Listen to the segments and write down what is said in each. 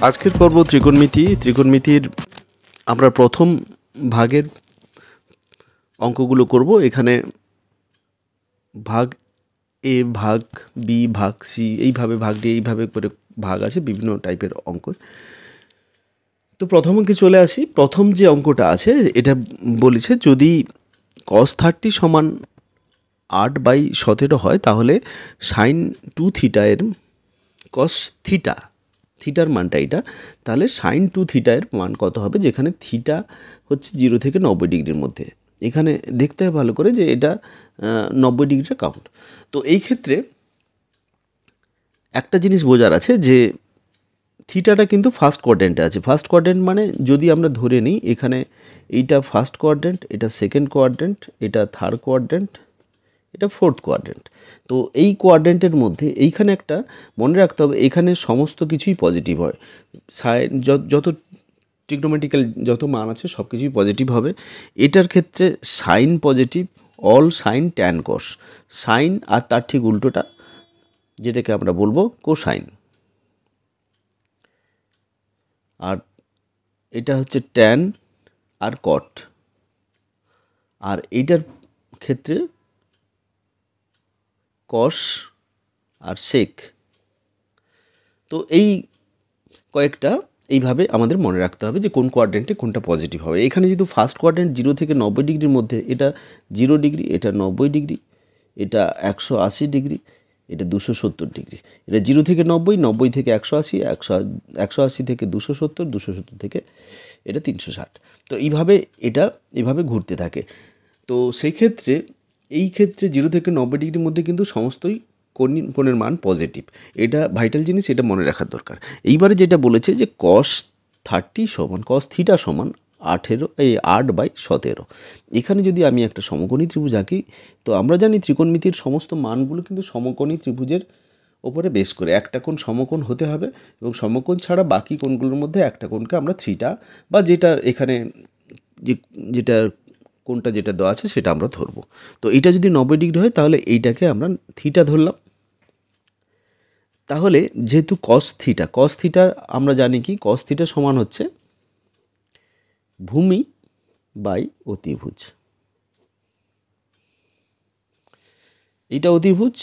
আজকের পর্ব ত্রিকোণমিতির আমরা প্রথম ভাগের অঙ্কগুলো করব। এখানে ভাগ এ, ভাগ বি, ভাগ সি, এইভাবে ভাগ ডি, এইভাবে করে ভাগ আছে বিভিন্ন টাইপের অঙ্ক। তো প্রথম অঙ্কে চলে আসি। প্রথম যে অঙ্কটা আছে এটা বলেছে যদি cos 30 সমান 8/17 হয় তাহলে sin 2 থিটা এর cos থিটার মানটা এটা, তাহলে sin 2 থিটা এর মান কত হবে, যেখানে থিটা হচ্ছে 0 থেকে 90 ডিগ্রির মধ্যে। এখানে দেখতে হবে ভালো করে যে এটা 90 ডিগ্রিটা কাউন্ট। তো এই ক্ষেত্রে একটা জিনিস বোঝার আছে যে থিটাটা কিন্তু ফার্স্ট কোয়াড্রেন্টে আছে। ফার্স্ট কোয়াড্রেন্ট মানে যদি আমরা ধরে নিই এখানে এইটা ফার্স্ট কোয়াড্রেন্ট, এটা সেকেন্ড কোয়াড্রেন্ট, এটা থার্ড কোয়াড্রেন্ট, এটা ফোর্থ কোয়াড্রেন্ট। তো এই কোয়াড্রেন্টের মধ্যে এইখানে একটা মনে রাখতে হবে, এখানে সমস্ত কিছুই পজিটিভ হয়। সাইন যত ট্রিগনোমেট্রিক্যাল যত মান আছে সব কিছুই পজিটিভ হবে। এটার ক্ষেত্রে sine positive, all sine tan cos. Sine আর তার ঠিক উল্টোটা যেটাকে আমরা বলবো কোসাইন। আর এটা হচ্ছে ট্যান আর কট। আর এইটার ক্ষেত্রে কস আর সেক। তো এই কয়েকটা এইভাবে আমাদের মনে রাখতে হবে যে কোন কোয়াড্রেন্টে কোনটা পজিটিভ হবে। এখানে যেহেতু ফার্স্ট কোয়াড্রেন্ট 0 থেকে 90 ডিগ্রির মধ্যে, এটা 0 ডিগ্রি, এটা 90 ডিগ্রি, এটা 180 ডিগ্রি, এটা 270 ডিগ্রি। এটা 0 থেকে 90, 90 থেকে 180, 180 থেকে 270, 270 থেকে এটা 360। তো এটা এইভাবে ঘুরতে থাকে। তো সেই ক্ষেত্রে এই ক্ষেত্রে 0 থেকে 90 ডিগ্রির মধ্যে কিন্তু সমস্তই কোণের মান পজিটিভ। এটা ভাইটাল জিনিস, এটা মনে রাখার দরকার। এইবারে যেটা বলেছে যে cos থিটা সমান 8/17। এখানে যদি আমি একটা সমকোণী ত্রিভুজ আঁকি, তো আমরা জানি ত্রিকোণমিতির সমস্ত মানগুলো কিন্তু সমকোণী ত্রিভুজের ওপরে বেস করে। একটা কোণ সমকোণ হতে হবে এবং সমকোণ ছাড়া বাকি কোণগুলোর মধ্যে একটা কোণকে আমরা থিটা বা যেটা এখানে যেটা কোনটা যেটা দেওয়া আছে সেটা আমরা ধরবো। তো এটা যদি 90 ডিগ্রি হয় তাহলে এইটাকে আমরা থিটা ধরলাম। তাহলে যেহেতু cos থিটা আমরা জানি কি, cos থিটা সমান হচ্ছে ভূমি বাই অতিভুজ। এইটা অতিভুজ,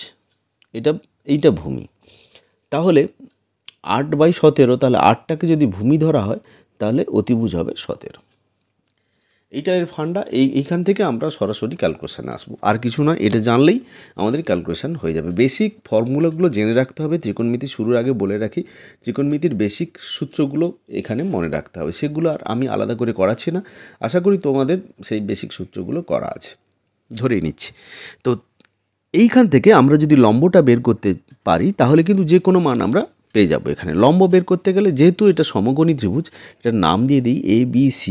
এইটা ভূমি। তাহলে 8/17, তাহলে 8টাকে যদি ভূমি ধরা হয় তাহলে অতিভুজ হবে 17। এইটা এর ফান্ডা। এইখান থেকে আমরা সরাসরি ক্যালকুলেশানে আসবো, আর কিছু নয়। এটা জানলেই আমাদের ক্যালকুলেশান হয়ে যাবে। বেসিক ফর্মুলাগুলো জেনে রাখতে হবে। ত্রিকোণমিতি শুরুর আগে বলে রাখি, ত্রিকোণমিতির বেসিক সূত্রগুলো এখানে মনে রাখতে হবে। সেগুলো আর আমি আলাদা করে করাচ্ছি না, আশা করি তোমাদের সেই বেসিক সূত্রগুলো করা আছে, ধরেই নিচ্ছি। তো এইখান থেকে আমরা যদি লম্বটা বের করতে পারি তাহলে কিন্তু যে কোনো মান আমরা পেয়ে যাবো। এখানে লম্ব বের করতে গেলে যেহেতু এটা সমকোণী ত্রিভুজ, এটার নাম দিয়ে দিই ABC।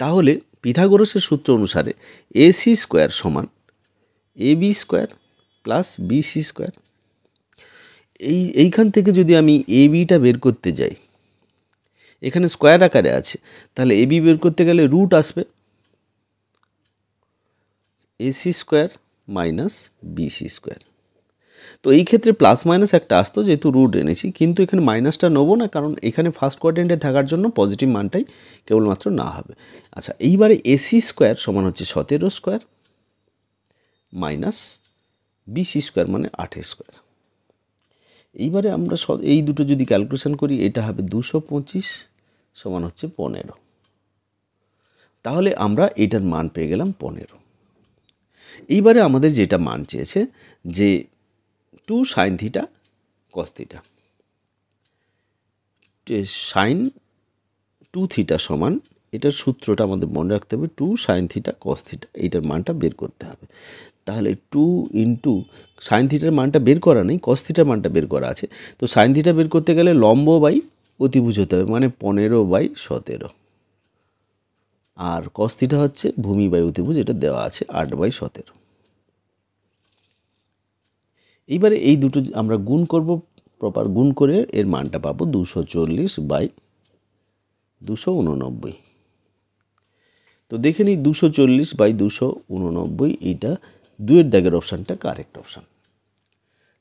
তাহলে পিথাগোরাসের সূত্র অনুসারে AC স্কোয়ার সমান AB square plus BC square. এইখান থেকে যদি আমি ABটা বের করতে যাই, এখানে স্কোয়ার আকারে আছে, তাহলে AB বের করতে গেলে রুট আসবে, AC square minus BC square. তো এই ক্ষেত্রে প্লাস মাইনাস একটা আসতো যেহেতু রুট এনেছি, কিন্তু এখানে মাইনাসটা নেবো না, কারণ এখানে ফার্স্ট কোয়াড্রেন্টে থাকার জন্য পজিটিভ মানটাই কেবলমাত্র না হবে। আচ্ছা, এইবারে AC স্কোয়ার সমান হচ্ছে 17 স্কোয়ার মাইনাস BC স্কোয়ার মানে 8 স্কোয়ার। এইবারে আমরা এই দুটো যদি ক্যালকুলেশন করি, এটা হবে 225 সমান হচ্ছে 15। তাহলে আমরা এটার মান পেয়ে গেলাম 15। এইবারে আমাদের যেটা মান চেয়েছে যে 2 sin theta cos theta, sin 2 theta সমান, এটার সূত্রটা আমাদের মনে রাখতে হবে 2 sin থিটা cos থিটা, এইটার মানটা বের করতে হবে। তাহলে 2 ইন্টু সাইন থিটার মানটা বের করা নেই, cos থিটার মানটা বের করা আছে। তো সাইন থিটা বের করতে গেলে লম্ব বাই অতিভুজ হতে হবে, মানে 15/17। আর cos থিটা হচ্ছে ভূমি বাই অতিভুজ, এটা দেওয়া আছে 8/17। এইবারে এই দুটো আমরা গুণ করব, প্রপার গুণ করে এর মানটা পাবো 240/289। তো দেখে নিই 240/289, এইটা 2-এর দাগের অপশানটা কারেক্ট অপশান।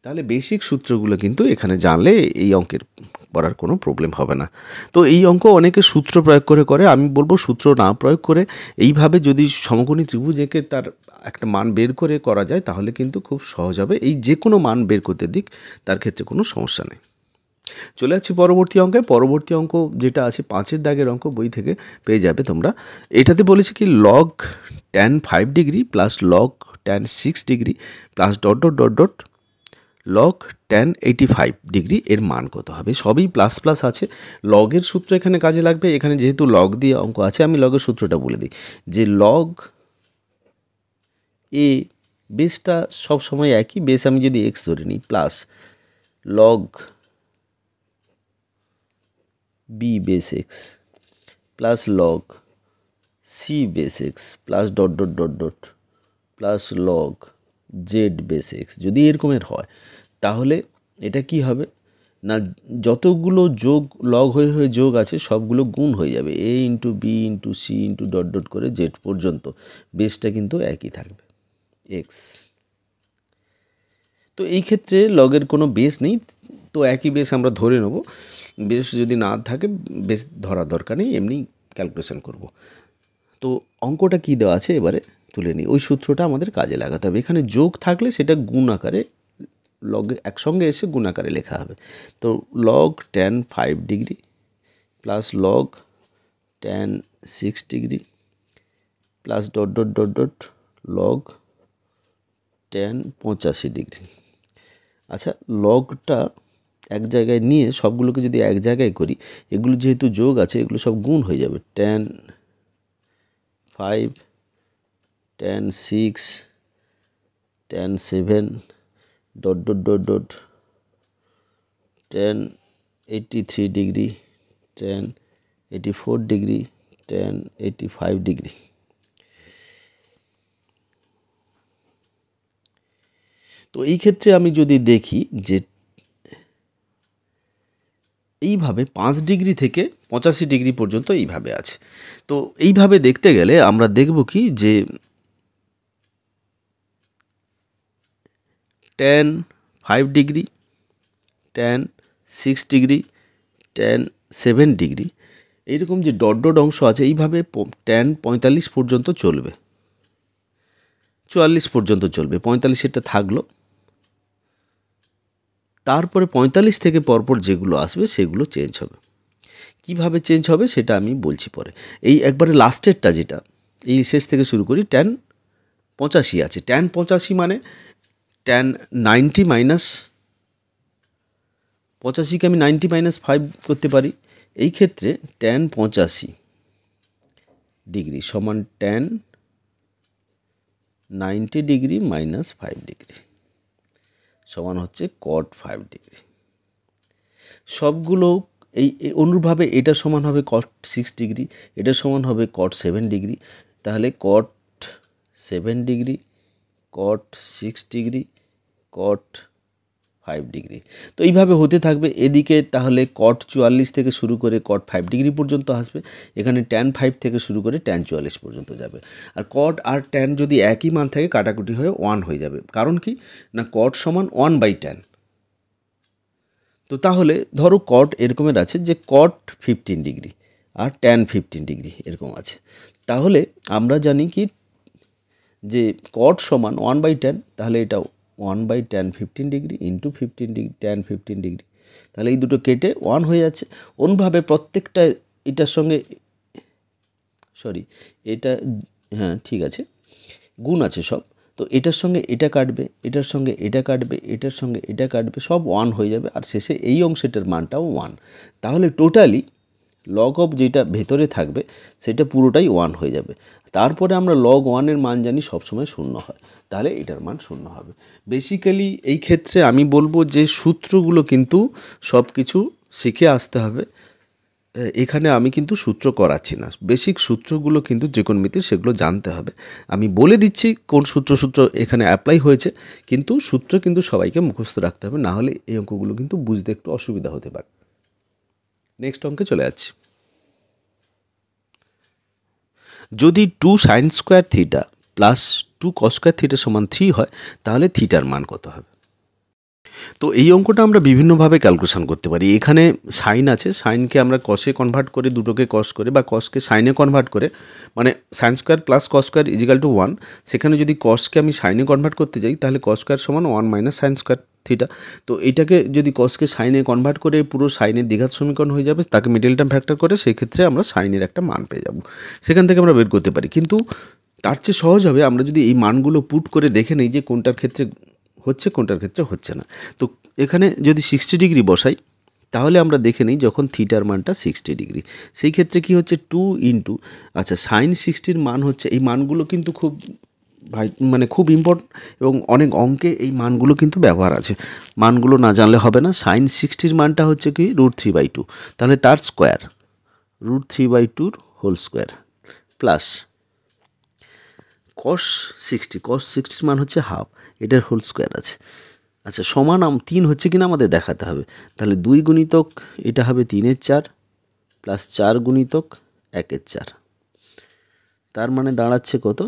তাহলে বেসিক সূত্রগুলো কিন্তু এখানে জানলে এই অঙ্কের করার কোনো প্রবলেম হবে না। তো এই অঙ্ক অনেকে সূত্র প্রয়োগ করে, আমি বলবো সূত্র না প্রয়োগ করে এইভাবে যদি সমকোণী ত্রিভুজ এঁকে তার একটা মান বের করে করা যায় তাহলে কিন্তু খুব সহজ হবে। এই যে কোনো মান বের করতে দিক তার ক্ষেত্রে কোনো সমস্যা নেই। চলে যাচ্ছি পরবর্তী অঙ্কে। পরবর্তী অঙ্ক যেটা আছে 5 দাগের অঙ্ক, বই থেকে পেয়ে যাবে তোমরা। এটাতে বলেছে কি log tan 5 degree plus log tan 6 degree plus dot dot dot dot log tan 85 degree এর মান কত হবে। সবই প্লাস প্লাস আছে। লগের সূত্র এখানে কাজে লাগবে। এখানে যেহেতু লগ দিয়ে অঙ্ক আছে আমি লগের সূত্রটা বলে দিই যে লগ এ বেসটা সবসময় একই, বেস আমি যদি এক্স ধরে নিই plus log b base x plus log c base x plus dot dot dot dot plus log z base x যদি এরকমের হয় তাহলে এটা কি হবে না, যতগুলো যোগ লগ হয়ে হয়ে যোগ আছে সবগুলো গুণ হয়ে যাবে, a into b into c into dot dot করে জেড পর্যন্ত বেসটা কিন্তু একই থাকবে এক্স। তো এই ক্ষেত্রে লগের কোনো বেস নেই, তো একই বেস আমরা ধরে নেব। বেস যদি না থাকে বেস ধরার দরকার নেই, এমনি ক্যালকুলেশন করব। তো অঙ্কটা কি দেওয়া আছে এবারে তুলে নিই। ওই সূত্রটা আমাদের কাজে লাগাতে হবে। এখানে যোগ থাকলে সেটা গুণ আকারে লগে একসঙ্গে এসে গুণ আকারে লেখা হবে। তো log tan 5 degree plus log tan 6 degree plus dot dot dot dot log tan 85 degree. আচ্ছা, লগটা এক জায়গায় নিয়ে সবগুলোকে যদি এক জায়গায় করি, এগুলো যেহেতু যোগ আছে এগুলো সব গুণ হয়ে যাবে। tan 5 tan 6 tan 7 dot dot dot dot tan 83 degree tan 84 degree tan 85 degree. তো এই ক্ষেত্রে আমি যদি দেখি যে এইভাবে 5 ডিগ্রি থেকে 85 ডিগ্রি পর্যন্ত এইভাবে আছে। তো এইভাবে দেখতে গেলে আমরা দেখব কি যে tan 5 degree tan 6 degree tan 7 degree এইরকম যে ডট ডট অংশ আছে এইভাবে tan 45 পর্যন্ত চলবে, 44 পর্যন্ত চলবে, 45 এটা থাকলো। তারপরে 45 থেকে পরপর যেগুলো আসবে সেগুলো চেঞ্জ হবে। কিভাবে চেঞ্জ হবে সেটা আমি বলছি পরে। এই একবারে লাস্টেরটা যেটা এই শেষ থেকে শুরু করি, tan 85 আছে। tan 85 মানে tan 90 মাইনাস 85কে আমি 90 মাইনাস 5 করতে পারি। এই ক্ষেত্রে tan 85 ডিগ্রি সমান tan 90 ডিগ্রি মাইনাস 5 ডিগ্রি সমান হচ্ছে cot 5 ডিগ্রি। সবগুলো এই অনুরূপভাবে এটা সমান হবে cot 6 ডিগ্রি, এটা সমান হবে cot 7 ডিগ্রি। তাহলে cot 7 degree cot 6 degree cot 5 degree. তো এইভাবে হতে থাকবে এদিকে। তাহলে cot 44 থেকে শুরু করে cot 5 ডিগ্রি পর্যন্ত আসবে। এখানে tan 5 থেকে শুরু করে tan 44 পর্যন্ত যাবে। আর cot আর tan যদি একই মান থাকে কাটাকুটি হয়ে 1 হয়ে যাবে। কারণ কি না, cot সমান 1/tan। তো তাহলে ধরো cot এরকমের আছে যে cot 15 ডিগ্রি আর tan 15 ডিগ্রি এরকম আছে। তাহলে আমরা জানি কি যে cot সমান 1/tan, তাহলে এটা 1/tan 15 degree into 15 degree tan 15 degree. তাহলে এই দুটো কেটে 1 হয়ে যাচ্ছে। অন্যভাবে প্রত্যেকটা এটার সঙ্গে এটা হ্যাঁ ঠিক আছে, গুণ আছে সব। তো এটার সঙ্গে এটা কাটবে, এটার সঙ্গে এটা কাটবে, এটার সঙ্গে এটা কাটবে, সব 1 হয়ে যাবে। আর শেষে এই অংশটার মানটাও 1। তাহলে টোটালি লগ অফ যেটা ভেতরে থাকবে সেটা পুরোটাই 1 হয়ে যাবে। তারপরে আমরা লগ 1-এর মান জানি সবসময় 0 হয়, তাহলে এটার মান 0 হবে। বেসিক্যালি এই ক্ষেত্রে আমি বলবো যে সূত্রগুলো কিন্তু সব কিছু শিখে আসতে হবে। এখানে আমি কিন্তু সূত্র করাচ্ছি না, বেসিক সূত্রগুলো কিন্তু ত্রিকোণমিতির সেগুলো জানতে হবে। আমি বলে দিচ্ছি কোন সূত্র এখানে অ্যাপ্লাই হয়েছে, কিন্তু সূত্র কিন্তু সবাইকে মুখস্থ রাখতে হবে, না হলে এই অঙ্কগুলো কিন্তু বুঝতে একটু অসুবিধা হতে পারে। নেক্সট অঙ্কে চলে যাচ্ছি। যদি 2 sin square theta plus 2 cos square theta সমান 3 হয় তাহলে থিটার মান কত হবে। তো এই অঙ্কটা আমরা বিভিন্নভাবে ক্যালকুলেশন করতে পারি। এখানে সাইন আছে, সাইনকে আমরা কসে কনভার্ট করে, দুটোকে কস করে বা কসকে সাইনে কনভার্ট করে, মানে sine square plus cos square is equal to 1, সেখানে যদি কসকে আমি সাইনে কনভার্ট করতে যাই তাহলে কস স্কোয়ার সমান 1 মাইনাস সাইন স্কোয়ার থিটা। তো এইটাকে যদি কসকে সাইনে কনভার্ট করে পুরো সাইনের দ্বিঘাত সমীকরণ হয়ে যাবে, তাকে মিডল টার্ম ফ্যাক্টর করে সেই ক্ষেত্রে আমরা সাইনের একটা মান পেয়ে যাব, সেখান থেকে আমরা বের করতে পারি। কিন্তু তার চেয়ে সহজ হবে আমরা যদি এই মানগুলো পুট করে দেখে নিই যে কোনটার ক্ষেত্রে হচ্ছে কোনটার ক্ষেত্রে হচ্ছে না। তো এখানে যদি 60 ডিগ্রি বসাই তাহলে আমরা দেখে নিই যখন থিটার মানটা 60 ডিগ্রি, সেই ক্ষেত্রে কি হচ্ছে 2 ইন্টু, আচ্ছা সাইন 60-র মান হচ্ছে, এই মানগুলো কিন্তু খুব মানে খুব ইম্পর্টেন্ট এবং অনেক অঙ্কে এই মানগুলো কিন্তু ব্যবহার আছে, মানগুলো না জানলে হবে না। সাইন 60-র মানটা হচ্ছে কি √3/2, তাহলে তার square √3/2 whole square plus cos 60-র মান হচ্ছে হাফ, এটার হোল স্কোয়ার আছে। আচ্ছা সমান 3 হচ্ছে কিনা আমাদের দেখাতে হবে, তাহলে 2 গুণিতক এটা হবে 3-এর 4 প্লাস 4 গুণিতক 1-এর 4, তার মানে দাঁড়াচ্ছে কত,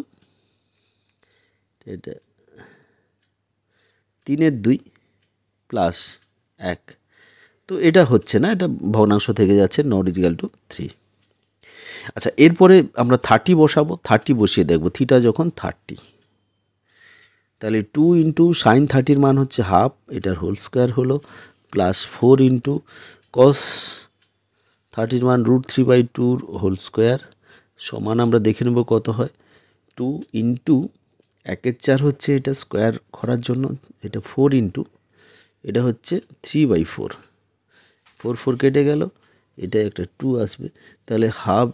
এটা 3-এর 2 প্লাস 1, তো এটা হচ্ছে না, এটা ভগ্নাংশ থেকে যাচ্ছে, নট ইজিক্যাল টু 3। আচ্ছা এরপরে আমরা 30 বসাবো, 30 বসিয়ে দেখব থিটা যখন 30, তাহলে 2 ইন্টু সাইন 30-র মান হচ্ছে হাফ, এটার হোল স্কোয়ার হলো প্লাস 4 ইন্টু কস 30-র মান √3/2 হোল স্কোয়ার সমান আমরা দেখে নেব কত হয়, 2 ইন্টু 1-এর 4 হচ্ছে এটা স্কোয়ার করার জন্য, এটা 4 ইন্টু এটা হচ্ছে 3/4, 4 কেটে গেল, এটা একটা 2 আসবে, তাহলে হাফ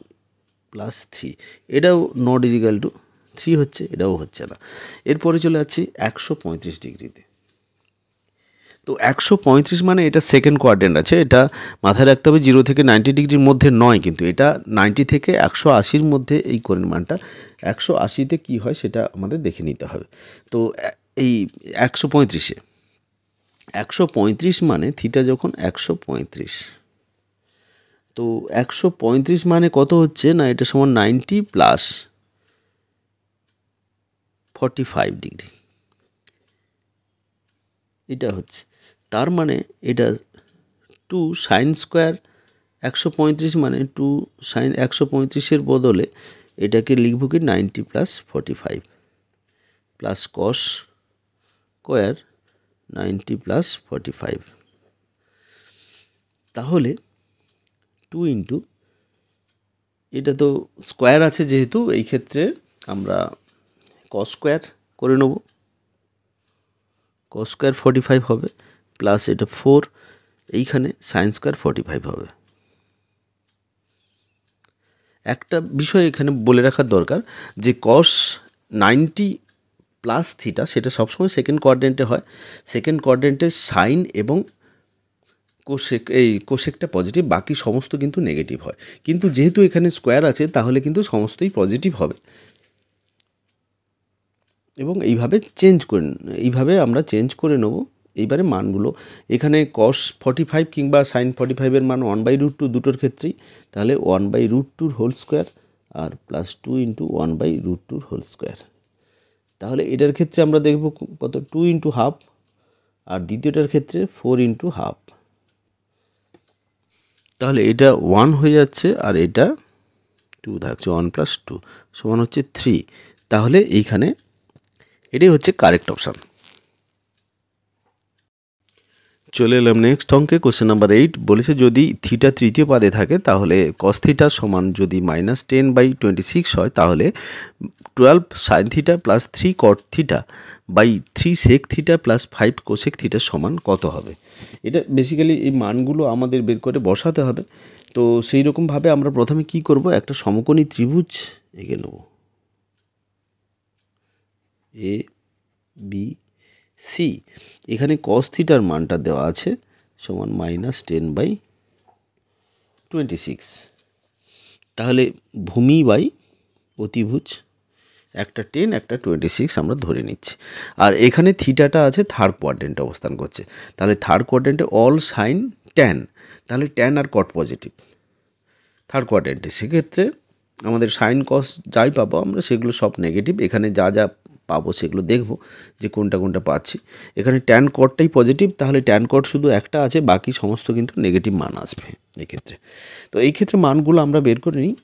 প্লাস 3, এটাও নট ইজিক্যাল টু 3 হচ্ছে, এটাও হচ্ছে না। এরপরে চলে যাচ্ছি 135 ডিগ্রিতে। তো 135 মানে এটা সেকেন্ড কোয়াড্রেন্ট আছে, এটা মাথায় রাখতে হবে 0 থেকে 90 ডিগ্রির মধ্যে নয়, কিন্তু এটা 90 থেকে 180-র মধ্যে এই কোণের মানটা, 180-তে কী হয় সেটা আমাদের দেখে নিতে হবে। তো এই 135 মানে থিটা যখন 135, তো 135 মানে কত হচ্ছে না, এটা সমান 90 প্লাস 45 ডিগ্রি, এটা হচ্ছে, তার মানে এটা 2 সাইন স্কোয়ার 135 মানে 2 সাইন 135-এর বদলে এটাকে লিখব কি 90 plus 45 plus cos square 90 plus 45, তাহলে 2 ইন্টু এটা তো স্কোয়ার আছে যেহেতু, এই ক্ষেত্রে আমরা কস স্কোয়ার করে নেব, কস স্কোয়ার 45 হবে প্লাস এটা 4, এইখানে সাইন স্কোয়ার 45 হবে। একটা বিষয় এখানে বলে রাখার দরকার যে কস 90 প্লাস থিটা সেটা সবসময় সেকেন্ড কোয়াড্রেন্টে হয়, সেকেন্ড কোয়াড্রেন্টে সাইন এবং কোসেক, এই কোসেকটা পজিটিভ, বাকি সমস্ত কিন্তু নেগেটিভ হয়, কিন্তু যেহেতু এখানে স্কোয়ার আছে তাহলে কিন্তু সমস্তই পজিটিভ হবে, এবং এইভাবে আমরা চেঞ্জ করে নেব এইবারে মানগুলো। এখানে কস 45 কিংবা সাইন 45-এর মান 1/√2 দুটোর ক্ষেত্রেই, তাহলে 1/√2 হোল স্কোয়ার আর প্লাস 2 ইন্টু 1/√2 হোল স্কোয়ার, তাহলে এটার ক্ষেত্রে আমরা দেখব কত 2 ইন্টু হাফ, আর দ্বিতীয়টার ক্ষেত্রে 4 ইন্টু হাফ, তাহলে এটা 1 হয়ে যাচ্ছে আর এটা 2 থাকছে, 1 প্লাস 2 সমান হচ্ছে 3, তাহলে এইখানে এটাই হচ্ছে কারেক্ট অপশান। চলে এলাম নেক্সট অঙ্কে, কোশ্চেন নাম্বার 8 বলেছে যদি থিটা তৃতীয় পাদে থাকে তাহলে কস থিটা সমান যদি -10/26 হয় তাহলে 12 sine theta plus 3 cot theta by 3 sec theta plus 5 cosec theta সমান কত হবে। এটা বেসিক্যালি এই মানগুলো আমাদের বের করে বসাতে হবে। তো সেই রকমভাবে আমরা প্রথমে কি করব, একটা সমকোণী ত্রিভুজ এঁকে নেব, এ বি সি, এখানে কস থিটার মানটা দেওয়া আছে সমান -10/26, তাহলে ভূমি বাই অতিভুজ, একটা 10 একটা 26 আমরা ধরে নিচ্ছি, আর এখানে থিটাটা আছে থার্ড কোয়াড্রেন্টে অবস্থান করছে, তাহলে থার্ড কোয়াড্রেন্টে অল সাইন ট্যান, তাহলে ট্যান আর কট পজিটিভ থার্ড কোয়াড্রেন্টে, সেক্ষেত্রে আমাদের সাইন কস যাই পাবো আমরা সেগুলো সব নেগেটিভ, এখানে যা যা পাবো সেগুলো দেখব যে কোনটা কোনটা পাচ্ছি। এখানে ট্যান কটটাই পজিটিভ, তাহলে ট্যান কট শুধু একটা আছে, বাকি সমস্ত কিন্তু নেগেটিভ মান আসবে এক্ষেত্রে। তো এই ক্ষেত্রে মানগুলো আমরা বের করে নিই।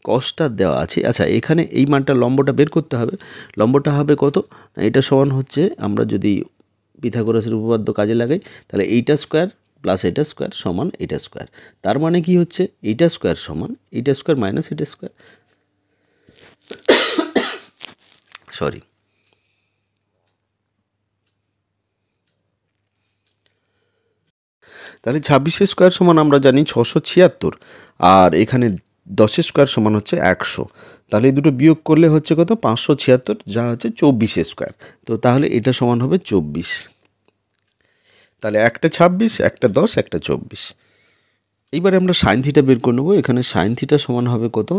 কসটা দেওয়া আছে। আচ্ছা, এখানে এই মানটা লম্বটা বের করতে হবে। লম্বটা হবে কত? এটা সমান হচ্ছে, আমরা যদি পিথাগোরাসের উপপাদ্য কাজে লাগাই তাহলে এইটা স্কোয়ার প্লাস এটা স্কোয়ার সমান এটা স্কোয়ার। তার মানে কি হচ্ছে? এইটা স্কোয়ার সমান এইটা স্কোয়ার মাইনাস এটা স্কোয়ার, সরি। তাহলে 26 স্কোয়ার সমান আমরা জানি 676, আর এখানে 10 স্কোয়ার সমান হচ্ছে 100। তাহলে এই দুটো বিয়োগ করলে হচ্ছে কত? 576, যা হচ্ছে 24 স্কোয়ার। তো তাহলে এটা সমান হবে 24। তাহলে একটা 26, একটা 10, একটা 24। এইবারে আমরা সাইন থিটা বের করে নেবো। এখানে সাইন থিটা সমান হবে কত?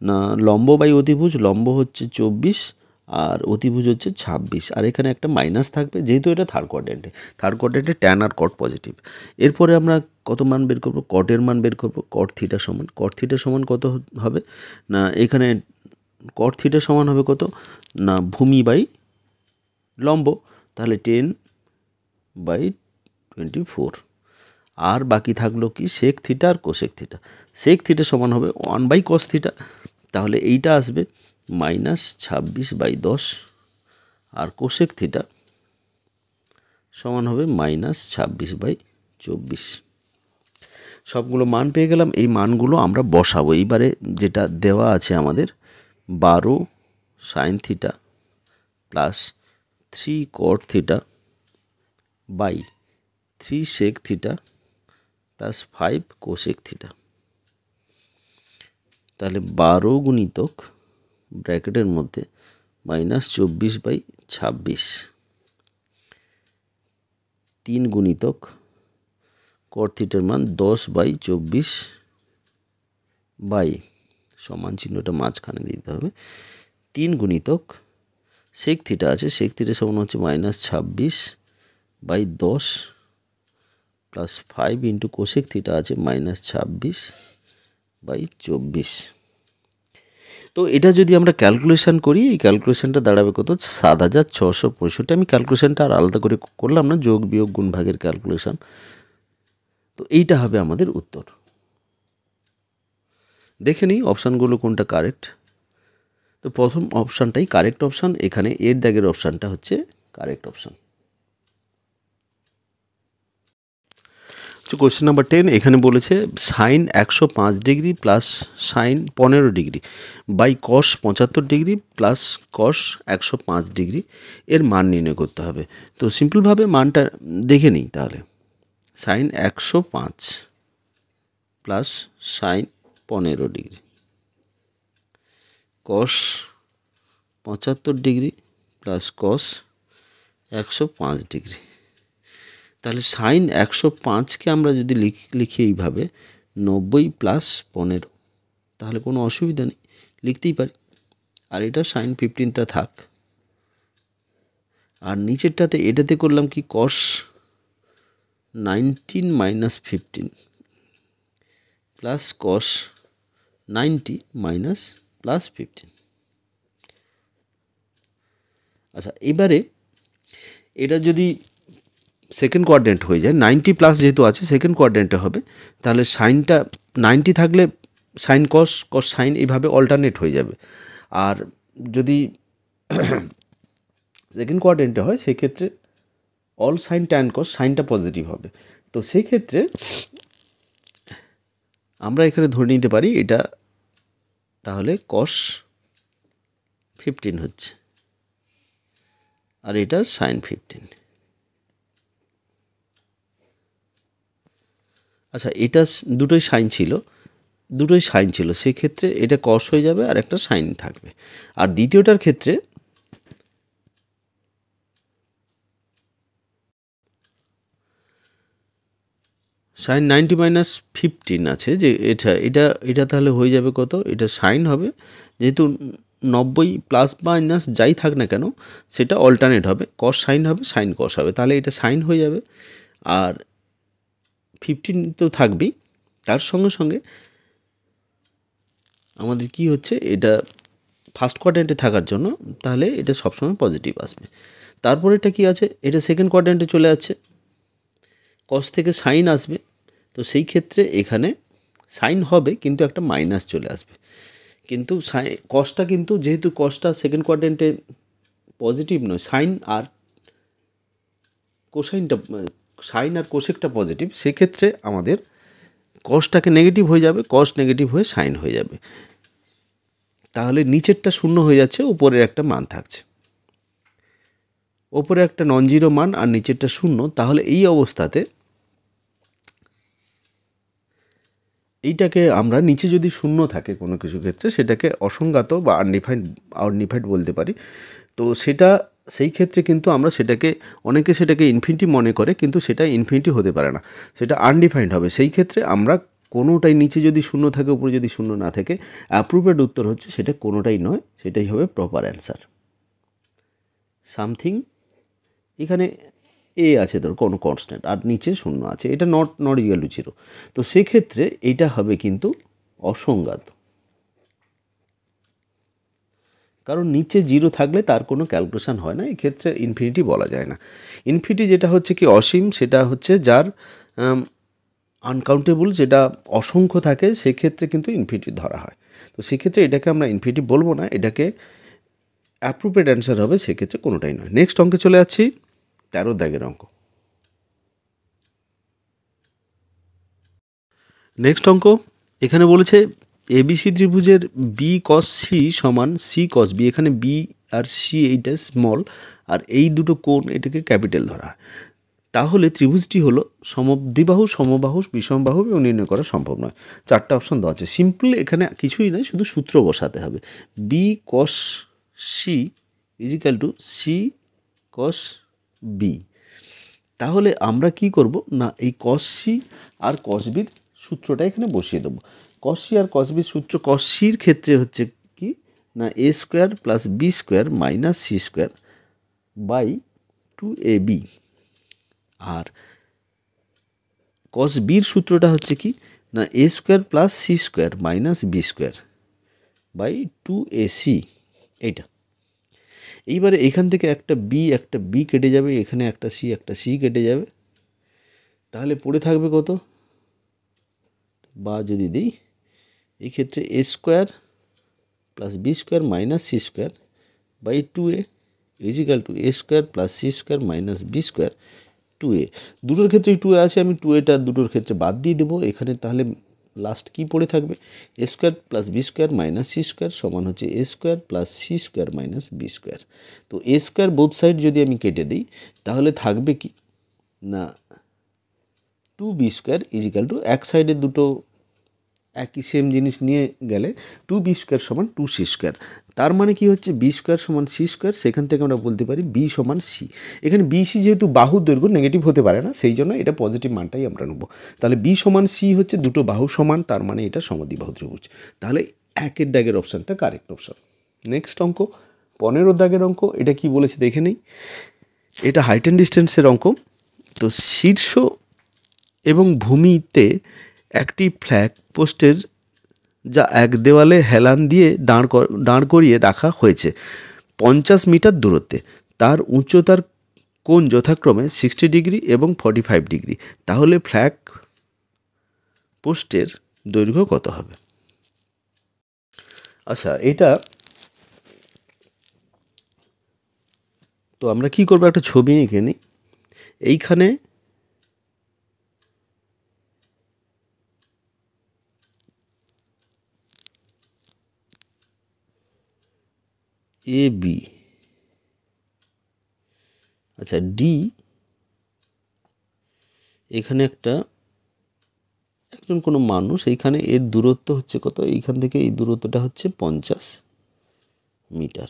না, লম্ব বাই অতিভুজ, লম্ব হচ্ছে 24 আর অতিভুজ হচ্ছে 26, আর এখানে একটা মাইনাস থাকবে যেহেতু এটা থার্ড কোয়াড্রেন্টে ট্যান আর কট পজিটিভ। এরপরে আমরা কত মান বের করবো? কটের মান বের করবো। কট থিটা সমান কত হবে? না, এখানে কট থিটা সমান হবে কত? না, ভূমি বাই লম্ব, তাহলে 10/24। আর বাকি থাকলো কি? সেক থিটা আর কোসেক থিটা। সেক থিটা সমান হবে 1/cos থিটা, তাহলে এইটা আসবে -26/10, আর কোসেক থিটা সমান হবে -26/24। সবগুলো মান পেয়ে গেলাম। এই মানগুলো আমরা বসাবো। এইবারে যেটা দেওয়া আছে আমাদের 12 sine theta plus 3 cot theta by 3 sec theta plus 5 cosec theta. তাহলে 12 গুণিতক ব্র্যাকেটের মধ্যে -24/26, 3 গুণিতক কট থিটার মান 10/24 বাই, সমান চিহ্নটা মাঝখানে দিতে হবে, 3 গুণিতক সেক থিটা আছে, সেক থিটা সমান হচ্ছে -26/10 প্লাস 5 ইন্টু কোসেক থিটা আছে -26/24। তো এটা যদি আমরা ক্যালকুলেশন করি, এই ক্যালকুলেশনটা দাঁড়াবে কত? 7665। আমি ক্যালকুলেশনটা আর আলাদা করে করলাম না, যোগ বিয়োগ গুণ ভাগের ক্যালকুলেশন। তো এইটা হবে আমাদের উত্তর। দেখে নিই অপশানগুলো কোনটা কারেক্ট। তো প্রথম অপশানটাই কারেক্ট অপশান, এখানে এর দাগের অপশানটা হচ্ছে কারেক্ট অপশান। কোয়েশ্চেন নাম্বার 10, এখানে বলেছে sine 105 degree plus sine 15 degree by cos 75 degree plus cos 105 degree এর মান নির্ণয় করতে হবে। তো সিম্পলভাবে মানটা দেখে নিই তাহলে। Sine 105 plus sine 15 degree cos 75 degree plus cos 105 degree. তাহলে সাইন 105কে আমরা যদি লিখি এইভাবে 90 প্লাস 15, তাহলে কোনো অসুবিধা নেই, লিখতেই পারি। আর এটা সাইন 15টা থাক। আর নিচেরটাতে এটাতে করলাম কি? কস 19 minus 15 plus cos 90 minus plus 15। আচ্ছা, এবারে এটা যদি সেকেন্ড কোয়াড্রেন্ট হয়ে যায়, 90 প্লাস যেহেতু আছে সেকেন্ড কোয়াড্রেন্টে হবে, তাহলে সাইনটা 90 থাকলে সাইন কস, কস সাইন এইভাবে অল্টারনেট হয়ে যাবে। আর যদি সেকেন্ড কোয়াড্রেন্টে হয় সেক্ষেত্রে অল সাইন ট্যান কস, সাইনটা পজিটিভ হবে। তো সেক্ষেত্রে আমরা এখানে ধরে নিতে পারি এটা তাহলে কস 15 হচ্ছে, আর এটা সাইন 15। আচ্ছা, এটা দুটোই সাইন ছিল, সেক্ষেত্রে এটা কস হয়ে যাবে আর একটা সাইন থাকবে। আর দ্বিতীয়টার ক্ষেত্রে সাইন 90 মাইনাস 15 আছে, যে এটা তাহলে হয়ে যাবে কত? এটা সাইন হবে, যেহেতু 90 প্লাস মাইনাস যাই থাক না কেন সেটা অল্টারনেট হবে, কস সাইন হবে, সাইন কস হবে, তাহলে এটা সাইন হয়ে যাবে। আর 15 তো থাকবেই, তার সঙ্গে সঙ্গে আমাদের কি হচ্ছে? এটা ফার্স্ট কোয়াড্র্যান্টে থাকার জন্য, তাহলে এটা সবসময় পজিটিভ আসবে। তারপর এটা কি আছে, এটা সেকেন্ড কোয়াড্র্যান্টে চলে যাচ্ছে, কস থেকে সাইন আসবে, তো সেই ক্ষেত্রে এখানে সাইন হবে কিন্তু একটা মাইনাস চলে আসবে। কিন্তু কসটা কিন্তু যেহেতু কসটা সেকেন্ড কোয়াড্র্যান্টে পজিটিভ নয়, সাইন আর কোসেকটা পজিটিভ, সেক্ষেত্রে আমাদের কসটাকে নেগেটিভ হয়ে যাবে, কস নেগেটিভ হয়ে সাইন হয়ে যাবে। তাহলে নিচেরটা শূন্য হয়ে যাচ্ছে, উপরের একটা মান থাকছে, ওপরে একটা নন জিরো মান আর নিচেরটা শূন্য। তাহলে এই অবস্থাতে এইটাকে আমরা নিচে যদি শূন্য থাকে কোনো কিছু ক্ষেত্রে, সেটাকে অসংজ্ঞাত বা আনডিফাইন্ড বলতে পারি। তো সেই ক্ষেত্রে কিন্তু আমরা অনেকে সেটাকে ইনফিনিটি মনে করে, কিন্তু সেটা ইনফিনিটি হতে পারে না, সেটা আনডিফাইন্ড হবে। সেই ক্ষেত্রে আমরা কোনোটাই, নিচে যদি শূন্য থাকে উপরে যদি শূন্য না থাকে, অ্যাপ্রোপ্রিয়েট উত্তর হচ্ছে সেটা কোনোটাই নয়, সেটাই হবে প্রপার অ্যান্সার। সামথিং, এখানে এ আছে ধর কোনো কনস্ট্যান্ট আর নিচে শূন্য আছে, এটা নট ইকুয়াল টু জিরো, তো সেক্ষেত্রে এইটা হবে কিন্তু অসংজ্ঞাত, কারণ নিচে জিরো থাকলে তার কোনো ক্যালকুলেশন হয় না, এক্ষেত্রে ইনফিনিটি বলা যায় না। ইনফিনিটি যেটা হচ্ছে কি অসীম, সেটা হচ্ছে যার আনকাউন্টেবল, যেটা অসংখ্য থাকে, সেক্ষেত্রে কিন্তু ইনফিনিটি ধরা হয়। তো সেক্ষেত্রে এটাকে আমরা ইনফিনিটি বলবো না, এটাকে অ্যাপ্রোপ্রিয়েট অ্যান্সার হবে, সেক্ষেত্রে কোনোটাই নয়। নেক্সট অঙ্কে চলে যাচ্ছি, 13 দাগের অঙ্ক। নেক্সট অঙ্ক এখানে বলেছে এবিসি ত্রিভুজের বি কস সি সমান সি কস বি, এখানে বি আর সি এইটা স্মল, আর এই দুটো কোণ এটাকে ক্যাপিটাল ধরা হয়। তাহলে ত্রিভুজটি হলো সমদ্বিবাহু, সমবাহু, বিষমবাহু এবং নির্ণয় করা সম্ভব নয়। 4টা অপশন দেওয়া আছে। সিম্পল এখানে কিছুই নয়, শুধু সূত্র বসাতে হবে। B cos c is equal to c cos b. তাহলে আমরা কি করব না, এই কস সি আর কস বির সূত্রটা এখানে বসিয়ে দেবো। কস সি আর কস বির সূত্র, কস সির ক্ষেত্রে হচ্ছে কি না a square plus b square minus c square by 2ab, আর কস বির সূত্রটা হচ্ছে কি না a square plus c square minus b square by 2ac। এইটা এইবারে এখান থেকে একটা বি কেটে যাবে, এখানে একটা সি কেটে যাবে, তাহলে পড়ে থাকবে কত, বা যদি দিই এই ক্ষেত্রে a square plus b square minus c square by 2a is equal to a square plus c square minus b square 2a। দুটোর ক্ষেত্রে 2a আছে, আমি 2a দুটোর ক্ষেত্রে বাদ দিয়ে দেবো এখানে। তাহলে লাস্ট কি পড়ে থাকবে, a square plus b square minus c square সমান হচ্ছে a square plus c square minus b square. তো এ স্কোয়ার বোথ সাইড যদি আমি কেটে দিই, তাহলে থাকবে কি না 2b স্কোয়ার ইজিক্যাল টু, এক সাইডে দুটো একই সেম জিনিস নিয়ে গেলে 2b স্কোয়ার সমান 2c স্কোয়ার। তার মানে কি হচ্ছে, বি স্কোয়ার সমান সি স্কোয়ার, সেখান থেকে আমরা বলতে পারি বি সমান সি। এখানে বিসি যেহেতু বাহুর দৈর্ঘ্য নেগেটিভ হতে পারে না, সেই জন্য এটা পজিটিভ মানটাই আমরা নেব। তাহলে বি সমান সি হচ্ছে দুটো বাহু সমান, তার মানে এটা সমদ্বিবাহু ত্রিভুজ। তাহলে 1 দাগের অপশানটা কারেক্ট অপশান। নেক্সট অঙ্ক 15 দাগের অঙ্ক, এটা কি বলেছে দেখে নেই। এটা হাইট অ্যান্ড ডিস্টেন্সের অঙ্ক। তো শীর্ষ এবং ভূমিতে একটি ফ্ল্যাগ পোস্টের যা এক দেওয়ালে হেলান দিয়ে দাঁড় করিয়ে রাখা হয়েছে 50 মিটার দূরত্বে, তার উচ্চতার কোণ যথাক্রমে 60 ডিগ্রি এবং 45 ডিগ্রি। তাহলে ফ্ল্যাগ পোস্টের দৈর্ঘ্য কত হবে? আচ্ছা, এটা তো আমরা কি করবো, একটা ছবি এঁকে নিই। এইখানে এ বি, আচ্ছা ডি, এখানে একজন কোনো মানুষ, এইখানে এর দূরত্ব হচ্ছে কত, এইখান থেকে এই দূরত্বটা হচ্ছে 50 মিটার।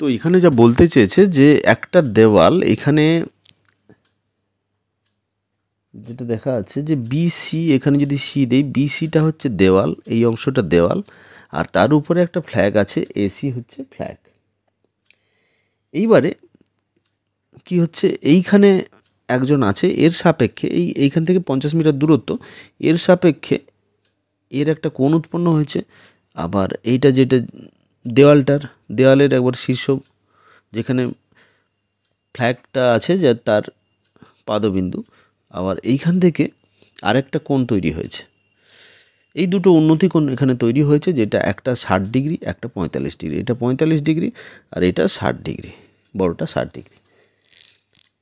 তো এখানে যা বলতে চেয়েছে যে একটা দেওয়াল, এখানে যেটা দেখা যাচ্ছে যে বিসি, এখানে যদি সি দেই, বিসিটা হচ্ছে দেওয়াল, এই অংশটা দেওয়াল, আর তার উপরে একটা ফ্ল্যাগ আছে, এসি হচ্ছে ফ্ল্যাগ। এইবারে কি হচ্ছে, এইখানে একজন আছে, এর সাপেক্ষে এইখান থেকে 50 মিটার দূরত্ব, এর সাপেক্ষে এর একটা কোণ উৎপন্ন হয়েছে, আবার এইটা যেটা দেওয়ালের একবার শীর্ষ যেখানে ফ্ল্যাগটা আছে যে তার পাদবিন্দু, আবার এইখান থেকে আরেকটা কোণ তৈরি হয়েছে। এই দুটো উন্নতি কোণ এখানে তৈরি হয়েছে, যেটা একটা 60 ডিগ্রি, একটা 45 ডিগ্রি। এটা 45 ডিগ্রি আর এটা 60 ডিগ্রি, বড়টা 60 ডিগ্রি।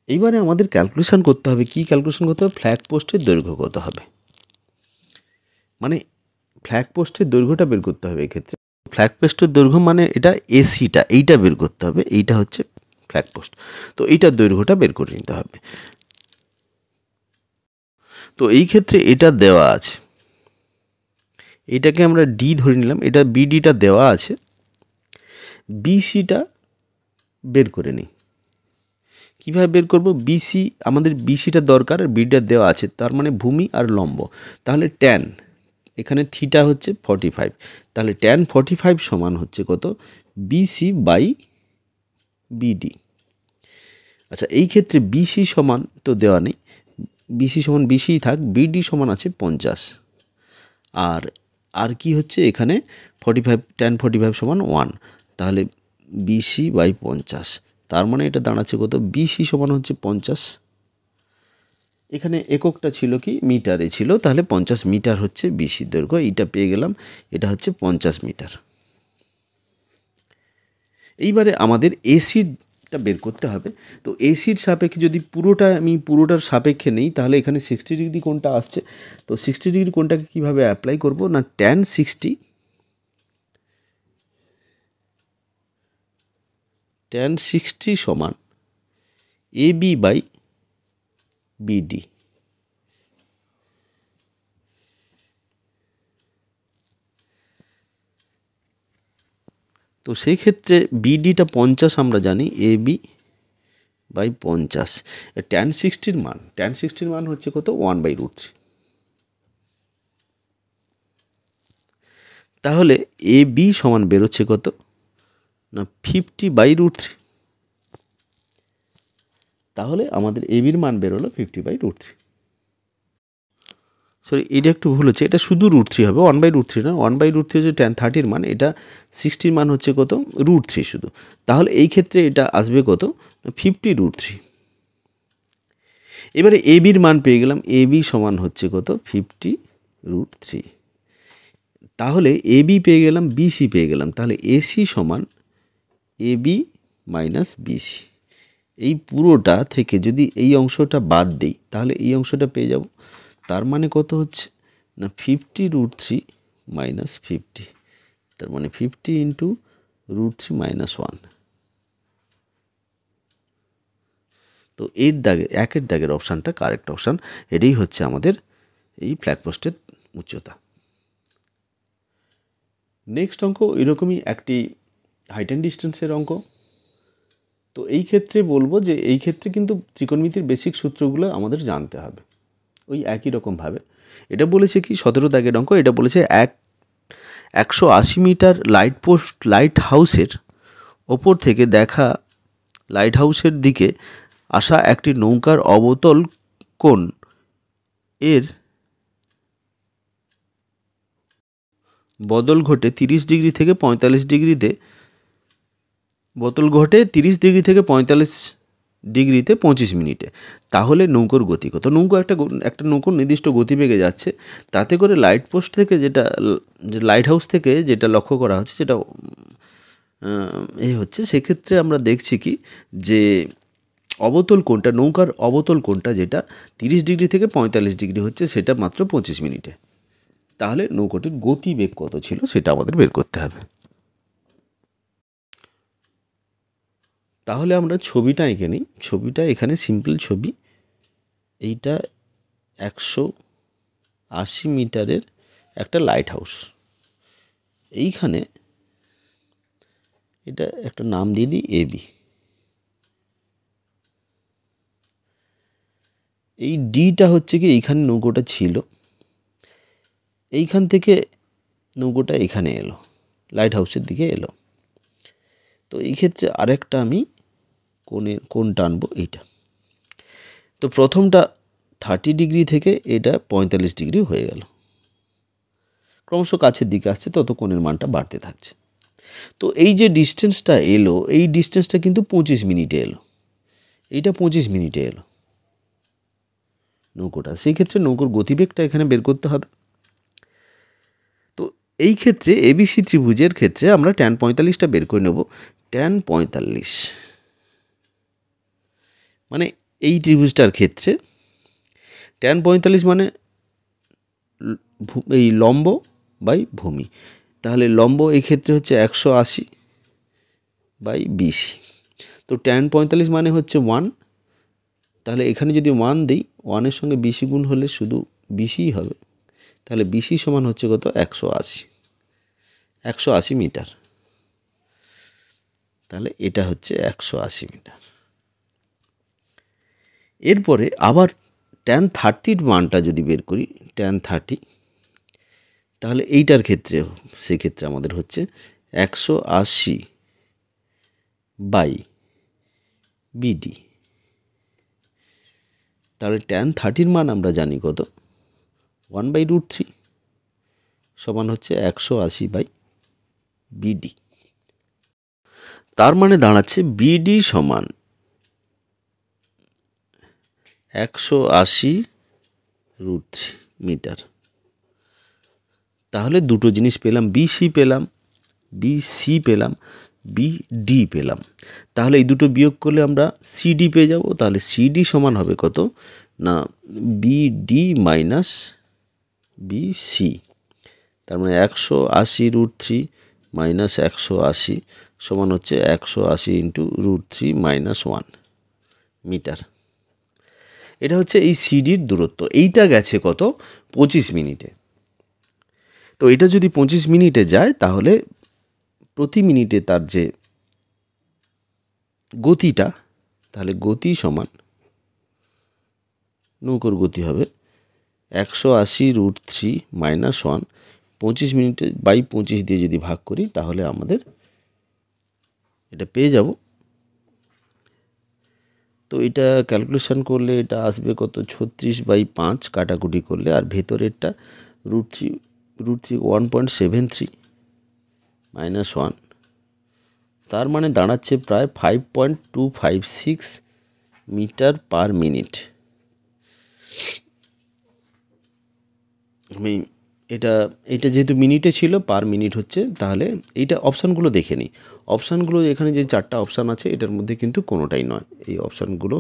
এইবারে আমাদের ক্যালকুলেশন করতে হবে, কি ক্যালকুলেশন করতে হবে? ফ্ল্যাগ পোস্টের দৈর্ঘ্য কত হবে, মানে ফ্ল্যাগ পোস্টের দৈর্ঘ্যটা বের করতে হবে। এক্ষেত্রে ফ্ল্যাগ পোস্টের দৈর্ঘ্য মানে এটা এসিটা, এইটা বের করতে হবে। এইটা হচ্ছে ফ্ল্যাগ পোস্ট, তো এইটার দৈর্ঘ্যটা বের করে নিতে হবে। তো এই ক্ষেত্রে এটা দেওয়া আছে, এটাকে আমরা ডি ধরে নিলাম, এটা বিডিটা দেওয়া আছে, বিসিটা বের করে নিই। কীভাবে বের করব? বিসি, আমাদের বিসিটা দরকার, আর বিডিটা দেওয়া আছে, তার মানে ভূমি আর লম্ব। তাহলে ট্যান, এখানে থিটা হচ্ছে 45, তাহলে ট্যান 45 সমান হচ্ছে কত? BC by BD. আচ্ছা, এই ক্ষেত্রে বিসি সমান তো দেওয়া নেই, বিসি সমান বিসিই থাক, বিডি সমান আছে 50। আর কি হচ্ছে এখানে 45, ট্যান 45 সমান 1, তাহলে বিসি বাই 50, তার মানে এটা দাঁড়াচ্ছে কত? বিসি সমান হচ্ছে 50। এখানে এককটা ছিল কি? মিটারে ছিল, তাহলে 50 মিটার হচ্ছে বিসি দৈর্ঘ্য। এইটা পেয়ে গেলাম, এটা হচ্ছে 50 মিটার। এইবারে আমাদের এসিটা বের করতে হবে। তো এসির সাপেক্ষে যদি পুরোটার সাপেক্ষে নেই, তাহলে এখানে 60 ডিগ্রি কোণটা আসছে। তো 60 ডিগ্রি কোণটাকে কীভাবে অ্যাপ্লাই করব? না ট্যান 60 সমান এবি বাই বিডি। তো সেই ক্ষেত্রে বিডিটা 50 আমরা জানি, এবি বাই 50। ট্যান 60-র মান হচ্ছে কত? 1/√3। তাহলে এবি সমান বেরোচ্ছে কত? না 50/√3। তাহলে আমাদের এবির মান বেরোলো 50/√3। সরি, এটা একটু ভুল হচ্ছে, এটা শুধু √3 হবে, 1/√3 না। 1/√3 হচ্ছে ট্যান 30-র মান, এটা 60-র মান হচ্ছে কত? √3 শুধু। তাহলে এই ক্ষেত্রে এটা আসবে কত? 50√3। এবারে এবির মান পেয়ে গেলাম, এবি সমান হচ্ছে কত? 50√3। তাহলে এবি পেয়ে গেলাম, বিসি পেয়ে গেলাম, তাহলে এসি সমান এবি মাইনাস বিসি। এই পুরোটা থেকে যদি এই অংশটা বাদ দিই, তাহলে এই অংশটা পেয়ে যাব। তার মানে কত হচ্ছে? না 50√3 মাইনাস 50, তার মানে 50 ইন্টু √3 মাইনাস 1। তো একের দাগের অপশানটা কারেক্ট অপশান। এটাই হচ্ছে আমাদের এই ফ্ল্যাগ পোস্টের উচ্চতা। নেক্সট অঙ্ক এরকমই একটি হাইট অ্যান্ড ডিস্টেন্সের অঙ্ক। তো এই ক্ষেত্রে বলবো যে এই ক্ষেত্রে কিন্তু ত্রিকোণমিতির বেসিক সূত্রগুলো আমাদের জানতে হবে ওই একই রকমভাবে। এটা বলেছে কি 17 দাগের অঙ্ক, এটা বলেছে 180 মিটার লাইট হাউসের ওপর থেকে দেখা লাইট হাউসের দিকে আসা একটি নৌকার অবতল কোণ এর বদল ঘটে 30 ডিগ্রি থেকে 45 ডিগ্রিতে 45 ডিগ্রিতে 25 মিনিটে। তাহলে নৌকোর গতি কত? একটা নৌকো নির্দিষ্ট গতিবেগে যাচ্ছে, তাতে করে লাইট পোস্ট থেকে লাইট হাউস থেকে যেটা লক্ষ্য করা হচ্ছে, যেটা হচ্ছে, সেক্ষেত্রে আমরা দেখছি কি যে নৌকার অবতল কোণটা যেটা 30 ডিগ্রি থেকে 45 ডিগ্রি হচ্ছে, সেটা মাত্র 25 মিনিটে। তাহলে নৌকোটির গতিবেগ কত ছিল সেটা আমাদের বের করতে হবে। তাহলে আমরা ছবিটা এঁকে নিই। ছবিটা এখানে সিম্পল ছবি। এইটা 180 মিটারের একটা লাইট হাউস। এইখানে এটা একটা নাম দিয়ে দিই এবি। এই ডিটা হচ্ছে কি এইখানে নৌকোটা ছিল, এইখান থেকে নৌকোটা এখানে এলো, লাইট হাউসের দিকে এলো। তো এই ক্ষেত্রে আরেকটা আমি কোণ টানবো, এইটা। তো প্রথমটা 30 ডিগ্রি থেকে এটা 45 ডিগ্রি হয়ে গেল। ক্রমশ কাছের দিকে আসছে তত কোণের মানটা বাড়তে থাকছে। তো এই যে ডিস্টেন্সটা এলো, এই ডিস্টেন্সটা কিন্তু 25 মিনিটে এলো, এইটা 25 মিনিটে এলো নৌকোটা। সেই ক্ষেত্রে নৌকোর গতিবেগটা এখানে বের করতে হবে। তো এই ক্ষেত্রে এবিসি ত্রিভুজের ক্ষেত্রে আমরা tan 45টা বের করে নেব। tan 45 মানে এই ত্রিভুজটার ক্ষেত্রে tan 45 মানে এই লম্ব বাই ভূমি। তাহলে লম্ব এই ক্ষেত্রে হচ্ছে 180 বাই বিসি। তো tan 45 মানে হচ্ছে 1, তাহলে এখানে যদি 1 দিই, 1-এর সঙ্গে বিসি গুণ হলে শুধু বিসিই হবে। তাহলে বিসি সমান হচ্ছে কত? 180 মিটার। তাহলে এটা হচ্ছে 180 মিটার। এরপরে আবার tan 30-র মানটা যদি বের করি, tan 30, তাহলে এইটার ক্ষেত্রে সেক্ষেত্রে আমাদের হচ্ছে 180 বাই বিডি। তাহলে tan 30-র মান আমরা জানি কত? 1/√3 সমান হচ্ছে 180 বাই বিডি। তার মানে দাঁড়াচ্ছে বিডি সমান 180√3 মিটার। তাহলে দুটো জিনিস পেলাম, বিসি পেলাম, বিডি পেলাম। তাহলে এই দুটো বিয়োগ করলে আমরা সিডি পেয়ে যাব। তাহলে সিডি সমান হবে কত? না বিডি মাইনাস বিসি। তার মানে 180√3 মাইনাস 180 সমান হচ্ছে 180 ইন্টু √3 মাইনাস 1 মিটার। এটা হচ্ছে এই সিডির দূরত্ব। এইটা গেছে কত? 25 মিনিটে। তো এটা যদি 25 মিনিটে যায় তাহলে প্রতি মিনিটে তার যে গতিটা, তাহলে গতি সমান নৌকোর গতি হবে 180√3 মাইনাস 1। 25 মিনিটে বাই 25 দিয়ে যদি ভাগ করি তাহলে আমাদের এটা পেয়ে যাব। তো এটা ক্যালকুলেশন করলে এটা আসবে কত? 36/5 কাটাকুটি করলে, আর ভেতরেরটা √3 1.73 মাইনাস 1। তার মানে দাঁড়াচ্ছে প্রায় 5.256 মিটার পার মিনিট। আমি এটা যেহেতু মিনিটে ছিল, পার মিনিট হচ্ছে, তাহলে এইটা অপশানগুলো দেখে নিই। অপশানগুলো এখানে যে 4টা অপশান আছে এটার মধ্যে কিন্তু কোনোটাই নয় এই অপশানগুলো।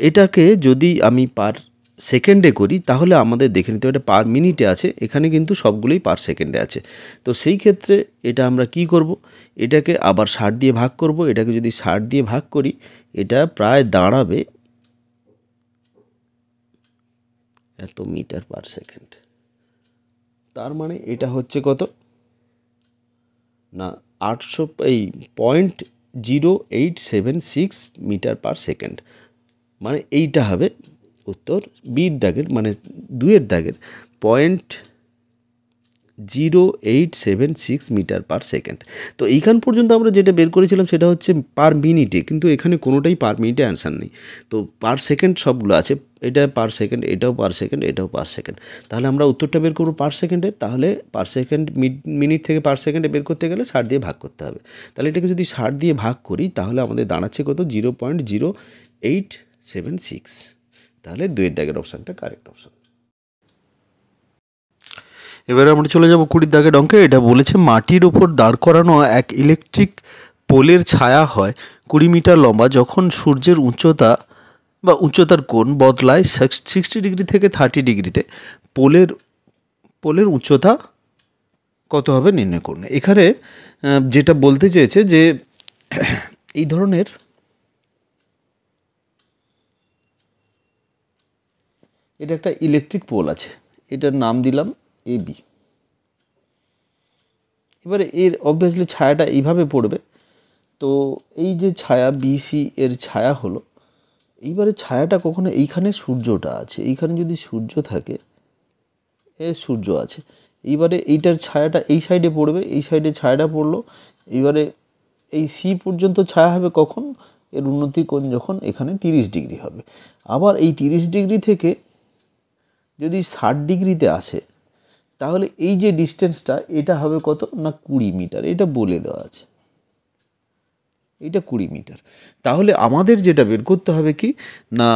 এটাকে যদি আমি পার সেকেন্ডে করি তাহলে আমাদের দেখে নিতে হবে এটা পার মিনিটে আছে, এখানে কিন্তু সবগুলোই পার সেকেন্ডে আছে। তো সেই ক্ষেত্রে এটা আমরা কি করব? এটাকে আবার 60 দিয়ে ভাগ করব। এটাকে যদি 60 দিয়ে ভাগ করি এটা প্রায় দাঁড়াবে এত মিটার পার সেকেন্ড। তার মানে এটা হচ্ছে কত? না 0.0876 মিটার পার সেকেন্ড। মানে এইটা হবে উত্তর। বির দাগের মানে 2-এর দাগের 0.0876 মিটার পার সেকেন্ড। তো এইখান পর্যন্ত আমরা যেটা বের করেছিলাম সেটা হচ্ছে পার মিনিটে, কিন্তু এখানে কোনোটাই পার মিনিটে অ্যান্সার নেই। তো পার সেকেন্ড সবগুলো আছে, এটা পার সেকেন্ড, এটাও পার সেকেন্ড, এটাও পার সেকেন্ড। তাহলে আমরা উত্তরটা বের করবো পার সেকেন্ডে। তাহলে পার সেকেন্ড মিনিট থেকে পার সেকেন্ডে বের করতে গেলে 60 দিয়ে ভাগ করতে হবে। তাহলে এটাকে যদি 60 দিয়ে ভাগ করি তাহলে আমাদের দাঁড়াচ্ছে কত? 0.0876। তাহলে 2-এর দাগের অপশানটা কারেক্ট অপশান। এবারে আমরা চলে যাব 20 দাগের অঙ্কে। এটা বলেছে মাটির উপর দাঁড় করানো এক ইলেকট্রিক পোলের ছায়া হয় 20 মিটার লম্বা যখন সূর্যের উচ্চতা বা উচ্চতার কোণ বদলায় 60 ডিগ্রি থেকে 30 ডিগ্রিতে। পোলের উচ্চতা কত হবে নির্ণয় করুন। এখানে যেটা বলতে চেয়েছে যে এই ধরনের এটা একটা ইলেকট্রিক পোল আছে, এটার নাম দিলাম এবি। এবারে এর অবভিয়াসলি ছায়াটা এইভাবে পড়বে। তো এই যে ছায়া বিসি এর ছায়া হলো, এইবারে ছায়াটা কখনো এইখানে সূর্যটা আছে, এইখানে যদি সূর্য থাকে, সূর্য আছে, এইবারে এইটার ছায়াটা এই সাইডে পড়বে, এই সাইডে ছায়াটা পড়লো। এইবারে এই সি পর্যন্ত ছায়া হবে কখন? এর উন্নতি কোণ যখন এখানে 30 ডিগ্রি হবে। আবার এই 30 ডিগ্রি থেকে যদি 60 ডিগ্রিতে আসে তাহলে এই যে ডিস্টেন্সটা এটা হবে কত না 20 মিটার, এটা বলে দেওয়া আছে, এটা 20 মিটার। তাহলে আমাদের যেটা বের করতে হবে কি না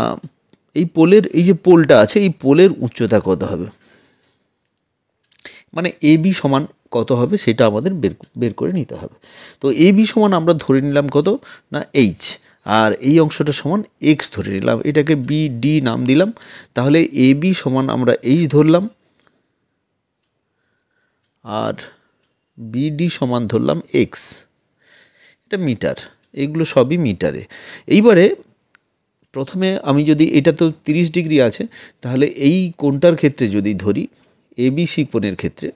এই পোলের এই যে পোলটা আছে এই পোলের উচ্চতা কত হবে, মানে এ বি সমান কত হবে সেটা আমাদের বের করে নিতে হবে। তো এ বি সমান আমরা ধরে নিলাম কত না এইচ, আর এই অংশটা সমান এক্স ধরে নিলাম, এটাকে বি ডি নাম দিলাম। তাহলে এ বি সমান আমরা এইচ ধরলাম আর বিডি সমান ধরলাম এক্স, এটা মিটার, এগুলো সবই মিটারে। এইবারে প্রথমে আমি যদি এটা তো 30 ডিগ্রি আছে, তাহলে এই কোণটার ক্ষেত্রে যদি ধরি এ বি সি কোণের ক্ষেত্রে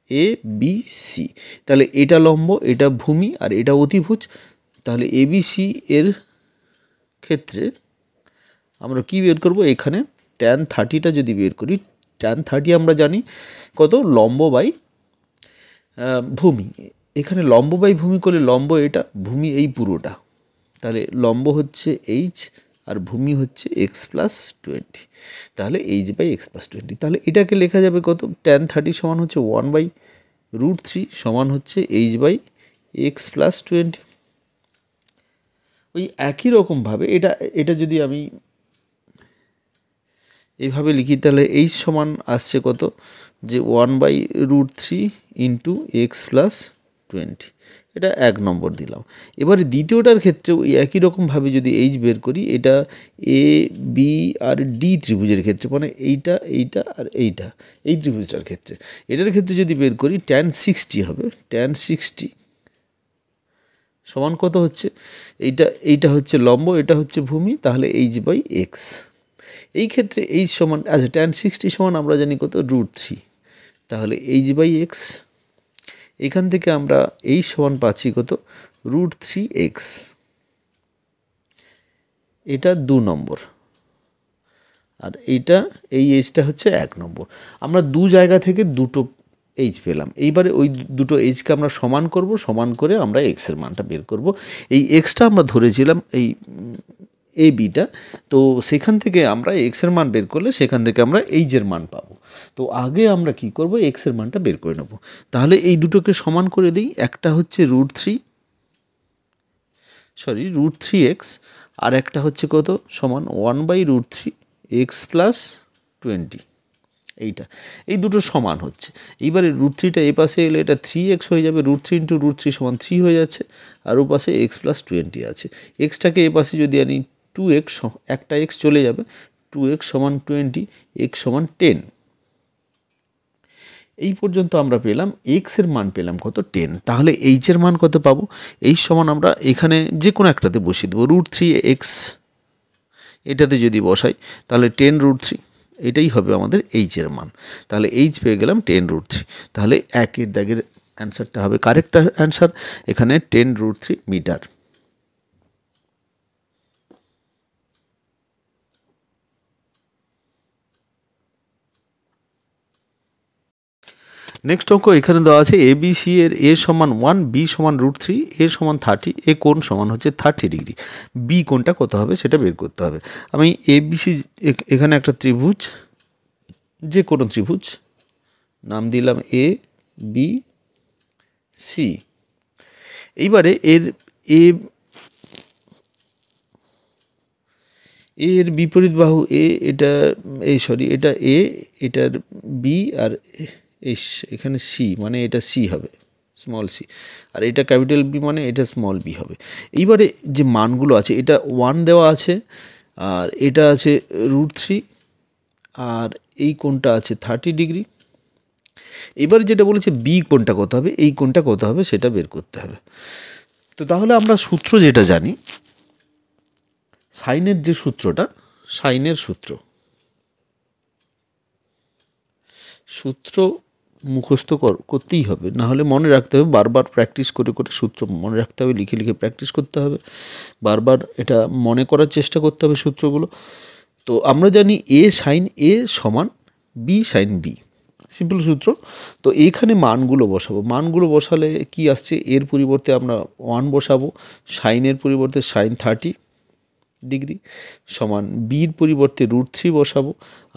এ বি সি, তাহলে এটা লম্ব, এটা ভূমি আর এটা অতিভুজ। তাহলে এ বি সি এর ক্ষেত্রে আমরা কি বের করব, এখানে tan 30টা যদি বের করি, tan 30 আমরা জানি কত লম্ব বাই ভূমি, এখানে লম্ব বাই ভূমি করলে লম্ব এটা, ভূমি এই পুরোটা, তাহলে লম্ব হচ্ছে এইচ আর ভূমি হচ্ছে এক্স প্লাস 20, তাহলে এইচ বাই এক্স প্লাস 20। তাহলে এটাকে লেখা যাবে কত, tan 30 সমান হচ্ছে 1/√3 সমান হচ্ছে এইচ বাই এক্স প্লাস 20। ওই একই রকমভাবে এটা যদি আমি এইভাবে লিখি তাহলে এইচ সমান আসছে কত যে 1/√3 ইন্টু এক্স প্লাস 20, এটা 1 নম্বর দিলাম। এবারে দ্বিতীয়টার ক্ষেত্রেও একই রকমভাবে যদি এইচ বের করি, এটা এ বি আর ডি ত্রিভুজের ক্ষেত্রে, মানে এইটা এইটা আর এইটা এই ত্রিভুজটার ক্ষেত্রে, এটার ক্ষেত্রে যদি বের করি tan 60 হবে, tan 60 সমান কত হচ্ছে, এইটা হচ্ছে লম্ব, এটা হচ্ছে ভূমি, তাহলে এইচ বাই এক্স। এই ক্ষেত্রে এইচ সমান আচ্ছা tan 60 সমান আমরা জানি কত √3, তাহলে এইচ বাই এক্স, এখান থেকে আমরা এইচ সমান পাচ্ছি কত √3x, এটা 2 নম্বর আর এইটা এই এইচটা হচ্ছে 1 নম্বর। আমরা দু জায়গা থেকে দুটো এইচ পেলাম। এইবারে ওই দুটো এইচকে আমরা সমান করব, সমান করে আমরা এক্সের মানটা বের করব। এই এক্সটা আমরা ধরেছিলাম এই এ বিটা, তো সেখান থেকে আমরা এক্সের মান বের করলে সেখান থেকে আমরা এইচের মান পাবো। তো আগে আমরা কি করব, এক্সের মানটা বের করে নেব। তাহলে এই দুটোকে সমান করে দিই, একটা হচ্ছে √3x আর একটা হচ্ছে কত সমান 1/√3 এক্স প্লাস 20, এইটা এই দুটো সমান হচ্ছে। এইবারে √3টা এ পাশে এলে এটা 3x হয়ে যাবে, √3 ইন্টু √3 সমান 3 হয়ে যাচ্ছে, আর ও পাশে এক্স প্লাস 20 আছে। এক্সটাকে এ পাশে যদি আনি 2x, একটা এক্স চলে যাবে, 2x সমান 20, এক্স সমান 10। এই পর্যন্ত আমরা পেলাম এক্সের মান পেলাম কত 10। তাহলে এইচের মান কত পাবো, এইচ সমান আমরা এখানে যে কোনো একটাতে বসিয়ে দেবো, √3x এটাতে যদি বসাই তাহলে 10√3, এটাই হবে আমাদের এইচের মান। তাহলে এইচ পেয়ে গেলাম 10√3, তাহলে একের দাগের অ্যান্সারটা হবে কারেক্ট অ্যান্সার, এখানে 10√3 মিটার। নেক্সট অঙ্ক এখানে দেওয়া আছে এ বি সি এর এ সমান 1, বি সমান √3, এ সমান 30, এ কোণ সমান হচ্ছে 30 ডিগ্রি, বি কোণটা কত হবে সেটা বের করতে হবে। আমি এ বি সি এখানে একটা ত্রিভুজ, যে কোনো ত্রিভুজ নাম দিলাম এ বি সি। এইবারে এর বিপরীত বাহু এ, এটা এটা এ, এটার বি, আর এখানে সি, মানে এটা সি হবে স্মল সি, আর এটা ক্যাপিটাল বি মানে এটা স্মল বি হবে। এইবারে যে মানগুলো আছে, এটা 1 দেওয়া আছে আর এটা আছে √3 আর এই কোণটা আছে 30 ডিগ্রি। এবারে যেটা বলেছে বি কোণটা কত হবে, এই কোণটা কত হবে সেটা বের করতে হবে। তো তাহলে আমরা সূত্র যেটা জানি, সাইনের যে সূত্রটা, সাইনের সূত্র মুখস্থ করতেই হবে, না হলে মনে রাখতে হবে, বারবার প্র্যাকটিস করে করে সূত্র মনে রাখতে হবে, লিখে লিখে প্র্যাকটিস করতে হবে, বারবার এটা মনে করার চেষ্টা করতে হবে সূত্রগুলো। তো আমরা জানি এ সাইন এ সমান বি সাইন বি, সিম্পল সূত্র। তো এইখানে মানগুলো বসাবো, মানগুলো বসালে কি আসছে, এর পরিবর্তে আমরা 1 বসাবো, সাইনের পরিবর্তে সাইন 30, ডিগ্রি সমান বির পরিবর্তে √3 বসাবো,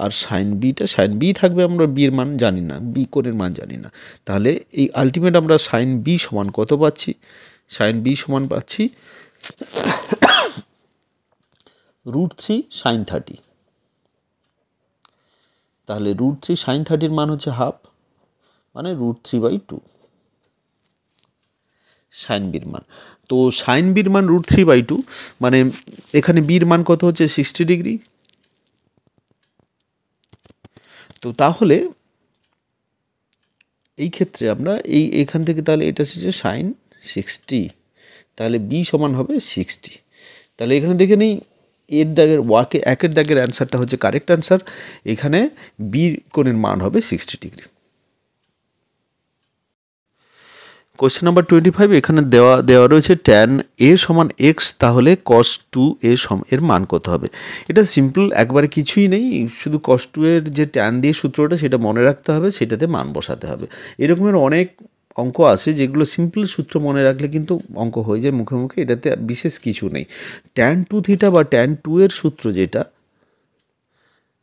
আর সাইন বি থাকবে, আমরা বির মান জানি না, বি কোণের মান জানি না। তাহলে এই আলটিমেট আমরা সাইন বি সমান কত পাচ্ছি? সাইন বি সমান পাচ্ছি √3 সাইন 30। তাহলে √3 সাইন 30 মান হচ্ছে হাফ, মানে √3/2 সাইন বির মান। তো সাইন বির মান √3/2, মানে এখানে বির মান কত হচ্ছে? 60 ডিগ্রি। তো তাহলে এই ক্ষেত্রে আমরা এখান থেকে তাহলে এটা হচ্ছে সাইন 60, তাহলে বি সমান হবে 60। তাহলে এখানে দেখে নিই, এর দাগের একের দাগের অ্যান্সারটা হচ্ছে কারেক্ট অ্যান্সার। এখানে বির কোণের মান হবে 60 ডিগ্রি। কোশ্চেন নাম্বার 25, এখানে দেওয়া রয়েছে ট্যান এ সমান এক্স, তাহলে cos 2 এর মান কত হবে? এটা সিম্পল, একবারে কিছুই নেই, শুধু cos 2 এর যে ট্যান দিয়ে সূত্রটা সেটা মনে রাখতে হবে, সেটাতে মান বসাতে হবে। এরকমের অনেক অঙ্ক আছে যেগুলো সিম্পল সূত্র মনে রাখলে কিন্তু অঙ্ক হয়ে যায় মুখে মুখে, এটাতে বিশেষ কিছু নেই। ট্যান 2 থিটা বা ট্যান 2 এর সূত্র যেটা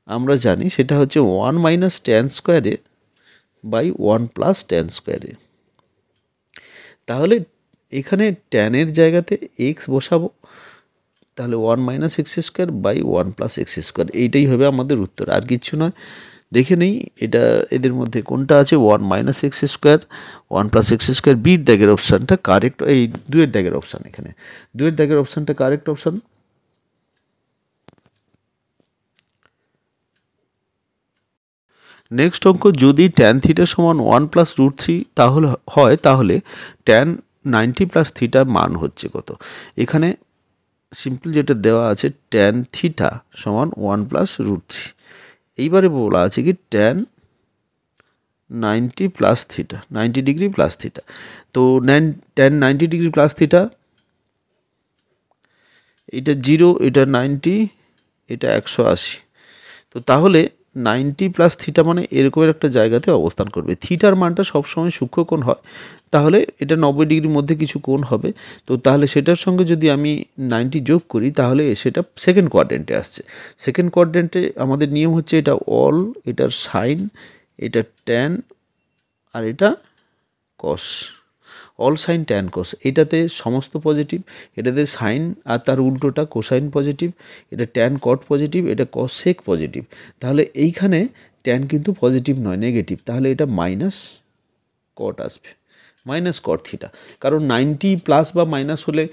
আমরা জানি সেটা হচ্ছে 1 - tan স্কোয়ারে বাই 1 + tan স্কোয়ারে। তাহলে এখানে ট্যানের জায়গাতে এক্স বসাবো, তাহলে 1 - x² বাই 1 + x², এইটাই হবে আমাদের উত্তর, আর কিছু নয়। দেখে নেই এটা এদের মধ্যে কোনটা আছে, 1 - x², 1 + x², বির দাগের অপশানটা কারেক্ট, এই দুয়ের দাগের অপশান, এখানে দুয়ের দাগের অপশানটা কারেক্ট অপশান। নেক্সট অঙ্ক, যদি ট্যান থিটা সমান 1 + √3 তাহলে ট্যান 90 + থিটা মান হচ্ছে কত? এখানে সিম্পল যেটা দেওয়া আছে, ট্যান থিটা সমান 1 + √3। এইবারে বলা আছে কি tan 90 + theta, 90 degree plus theta. তো ট্যান 90 ডিগ্রি প্লাস থিটা, এটা 0, এটা 90, এটা 180। তো তাহলে 90 + থিটা মানে এরকমের একটা জায়গাতে অবস্থান করবে। থিটার মানটা সবসময় সূক্ষ্মকোণ হয়, তাহলে এটা 90 ডিগ্রির মধ্যে কিছু কোণ হবে। তো তাহলে সেটার সঙ্গে যদি আমি 90 যোগ করি, তাহলে সেটা সেকেন্ড কোয়াড্রেন্টে আসছে। সেকেন্ড কোয়াড্রেন্টে আমাদের নিয়ম হচ্ছে এটা অল, এটার সাইন, এটা ট্যান, আর এটা কস। অল সাইন ট্যান কস, এটাতে সমস্ত পজিটিভ, এটাতে সাইন আর তার উল্টোটা কোসাইন পজিটিভ, এটা ট্যান কট পজিটিভ, এটা কস সেক পজিটিভ। তাহলে এইখানে ট্যান কিন্তু পজিটিভ নয়, নেগেটিভ, তাহলে এটা মাইনাস কট আসবে, মাইনাস কট থিটা। কারণ 90 প্লাস বা মাইনাস হলে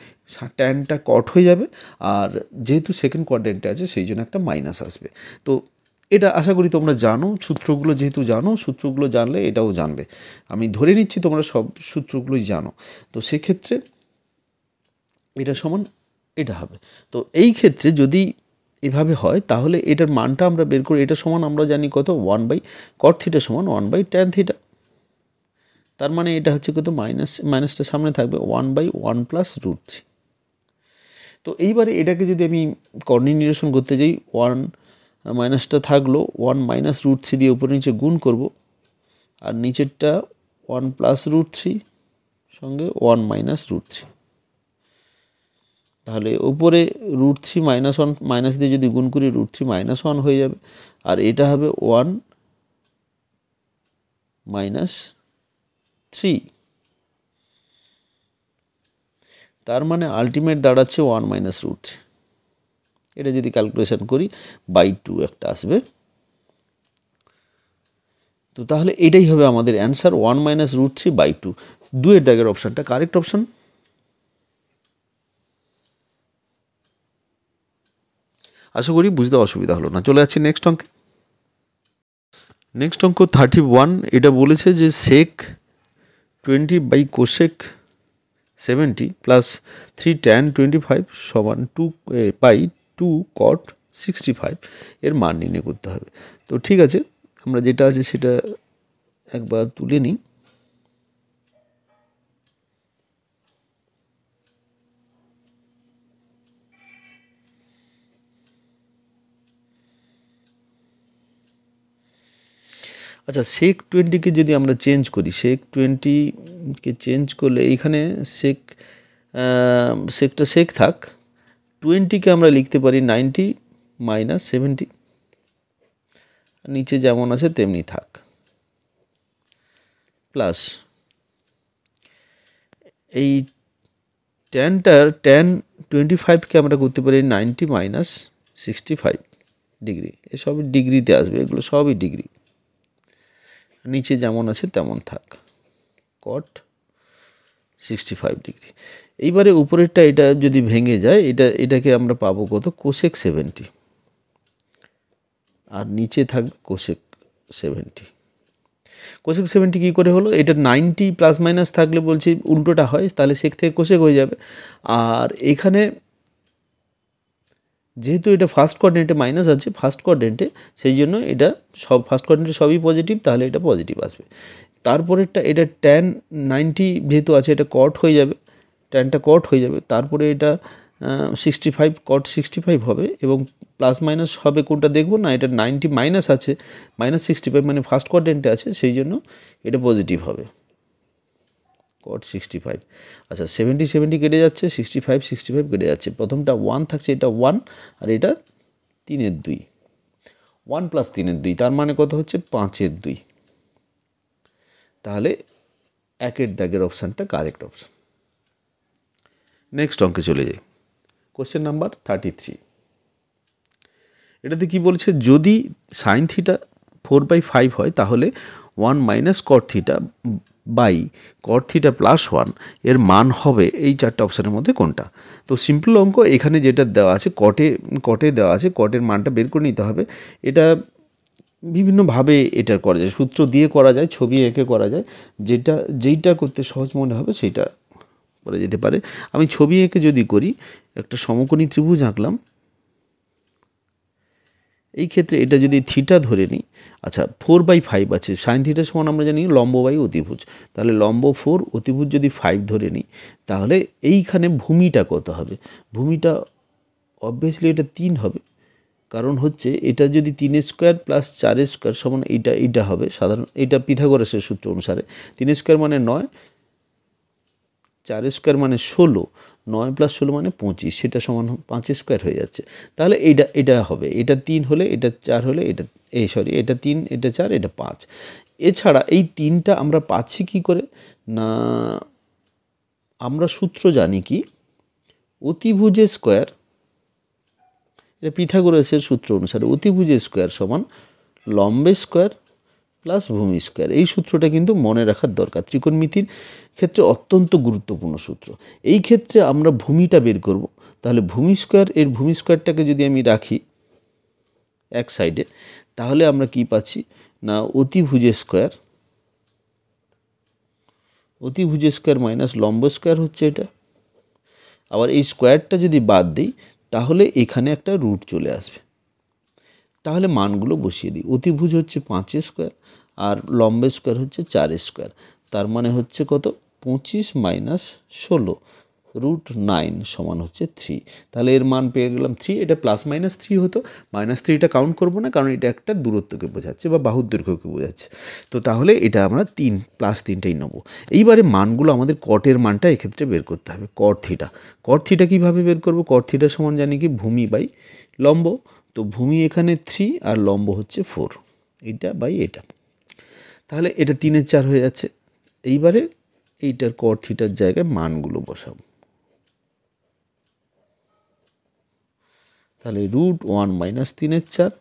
ট্যানটা কট হয়ে যাবে, আর যেহেতু সেকেন্ড কোয়াড্রেন্টে আছে সেই জন্য একটা মাইনাস আসবে। তো এটা আশা করি তোমরা জানো, সূত্রগুলো যেহেতু জানো, সূত্রগুলো জানলে এটাও জানবে। আমি ধরে নিচ্ছি তোমরা সব সূত্রগুলোই জানো, তো সেক্ষেত্রে এটা সমান এটা হবে। তো এই ক্ষেত্রে যদি এভাবে হয়, তাহলে এটার মানটা আমরা বের করি, এটা সমান আমরা জানি কত, 1/cot থিটা সমান 1/tan থিটা। তার মানে এটা হচ্ছে কত, মাইনাসটা সামনে থাকবে 1/1 + √3। তো এইবারে এটাকে যদি আমি কর্ণী নিরসন করতে যাই, 1 মাইনাসটা থাকলো, 1 - √3 দিয়ে উপরে নিচে গুণ করব, আর নিচেরটা 1 + √3 সঙ্গে 1 - √3। তাহলে উপরে √3 - 1 মাইনাস দিয়ে যদি গুণ করি, √3 - 1 হয়ে যাবে, আর এটা হবে 1 - 3। তার মানে আলটিমেট দাঁড়াচ্ছে 1 - √3। এটা যদি ক্যালকুলেশন করি, /2 একটা আসবে। তো তাহলে এটাই হবে আমাদের অ্যান্সার, 1 - √3/2। দুয়ের দাগের অপশানটা কারেক্ট অপশান। আশা করি বুঝতে অসুবিধা হলো না। চলে যাচ্ছি নেক্সট অঙ্কে। নেক্সট অঙ্ক 31, এটা বলেছে যে sec 20/cosec 70 + 3 tan 25 সমান 2/2 cot 65 এর মান নির্ণয় করতে হবে। তো ঠিক আছে, আমরা যেটা আছে সেটা একবার তুলে নিই। আচ্ছা, sec 20কে যদি আমরা চেঞ্জ করি, sec 20কে চেঞ্জ করলে এইখানে সেকটা সেক থাক, 20কে আমরা লিখতে পারি 90 মাইনাস 70, নিচে যেমন আছে তেমনি থাক, প্লাস এই tan 25কে আমরা করতে পারি 90 মাইনাস 65 ডিগ্রি, এসবই ডিগ্রিতে আসবে, এগুলো সবই ডিগ্রি, নিচে যেমন আছে তেমন থাক, cot 65 ডিগ্রি। এইবারে উপরেরটা এটা যদি ভেঙে যায়, এটাকে আমরা পাবো কত, cosec 70, আর নিচে থাকবে cosec 70। cosec 70 কী করে হলো, এটা 90 প্লাস মাইনাস থাকলে বলছি উল্টোটা হয়, তাহলে সেক থেকে cosec হয়ে যাবে। আর এখানে যেহেতু এটা ফার্স্ট কোয়াড্রেন্টে মাইনাস আছে, ফার্স্ট কোয়াড্রেন্টে, সেই জন্য এটা সব ফার্স্ট কোয়াড্রেন্টে সবই পজিটিভ, তাহলে এটা পজিটিভ আসবে। তারপরেরটা এটা tan 90 যেহেতু আছে, এটা কট হয়ে যাবে, ট্যানটা কট হয়ে যাবে। তারপরে এটা 65 cot 65 হবে, এবং প্লাস মাইনাস হবে কোনটা দেখব না, এটা 90 মাইনাস আছে, মাইনাস 65 মানে ফার্স্ট কোয়াড্রেন্টে আছে, সেই জন্য এটা পজিটিভ হবে, cot 65। আচ্ছা 70 কেটে যাচ্ছে, 65 কেটে যাচ্ছে, প্রথমটা 1 থাকছে, এটা 1, আর এটা 3-এর 2, 1 প্লাস 3-এর 2, তার মানে কত হচ্ছে 5-এর 2। তাহলে 1-এর দাগের অপশানটা কারেক্ট অপশান। নেক্সট অঙ্কে চলে যাই, কোশ্চেন নাম্বার 33। এটাতে কি বলছে, যদি সাইন থিটা 4/5 হয় তাহলে 1 minus cot theta by cot theta plus 1 এর মান হবে এই চারটা অপশানের মধ্যে কোনটা? তো সিম্পল অঙ্ক, এখানে যেটা দেওয়া আছে কটে দেওয়া আছে, কটের মানটা বের করে নিতে হবে। এটা বিভিন্নভাবে এটা করা যায়, সূত্র দিয়ে করা যায়, ছবি এঁকে করা যায়, যেইটা করতে সহজ মনে হবে সেইটা করা যেতে পারে। আমি ছবি এঁকে যদি করি, একটা সমকোণী ত্রিভুজ আঁকলাম, এই ক্ষেত্রে এটা যদি থিটা ধরে নিই, আচ্ছা 4/5 আছে, সাইন থিটা সমান আমরা জানি লম্ব বাই অতিভুজ, তাহলে লম্ব 4, অতিভুজ যদি 5 ধরে নিই, তাহলে এইখানে ভূমিটা কত হবে? ভূমিটা অবভিয়াসলি এটা 3 হবে, কারণ হচ্ছে এটা যদি 3 স্কোয়ার প্লাস 4 স্কোয়ার সমান এইটা হবে, সাধারণ এটা পিথাগোরাসের সূত্র অনুসারে 3 স্কোয়ার মানে 9, 4 স্কোয়ার মানে 16, 9 প্লাস 16 মানে 25, সেটা সমান 5 স্কোয়ার হয়ে যাচ্ছে। তাহলে এটা হবে, এটা 3 হলে, এটা 4 হলে, এটা এটা 3, এটা 4, এটা 5। এছাড়া এই 3টা আমরা পাচ্ছি কি করে না, আমরা সূত্র জানি কি, অতিভুজের স্কোয়ার, এটা পিথাগোরাসের সূত্র অনুসারে অতিভুজের স্কোয়ার সমান লম্বের স্কোয়ার প্লাস ভূমি স্কোয়ার। এই সূত্রটা কিন্তু মনে রাখার দরকার, ত্রিকোণমিতির ক্ষেত্রে অত্যন্ত গুরুত্বপূর্ণ সূত্র। এই ক্ষেত্রে আমরা ভূমিটা বের করব, তাহলে ভূমি স্কোয়ার, এর ভূমি স্কোয়ারটাকে যদি আমি রাখি এক সাইডে, তাহলে আমরা কি পাচ্ছি না, অতিভুজের স্কোয়ার মাইনাস লম্ব স্কোয়ার হচ্ছে এটা। আবার এই স্কোয়ারটা যদি বাদ দিই, তাহলে এখানে একটা রুট চলে আসবে। তাহলে মানগুলো বসিয়ে দিই, অতিভুজ হচ্ছে 5 স্কোয়ার আর লম্ব স্কোয়ার হচ্ছে 4 স্কোয়ার, তার মানে হচ্ছে কত, 25 মাইনাস 16 রুট 9 সমান হচ্ছে 3। তাহলে এর মান পেয়ে গেলাম 3। এটা প্লাস মাইনাস 3 হতো, মাইনাস 3টা কাউন্ট করবো না, কারণ এটা একটা দূরত্বকে বোঝাচ্ছে বা বাহুর দৈর্ঘ্যকে বোঝাচ্ছে। তো তাহলে এটা আমরা 3 প্লাস 3টাই নেবো। এইবারে মানগুলো আমাদের কটের মানটা এক্ষেত্রে বের করতে হবে, কট থিটা কীভাবে বের করবো? কট থিটা সমান জানি কি, ভূমি বাই লম্ব। তো ভূমি এখানে 3 আর লম্ব হচ্ছে 4, এইটা বাই এটা, তাহলে এটা 3-এর 4 হয়ে যাচ্ছে। এইবারে এইটার কট থিটার জায়গায় মানগুলো বসাবো, তাহলে রুট 1 মাইনাস 3-এর 4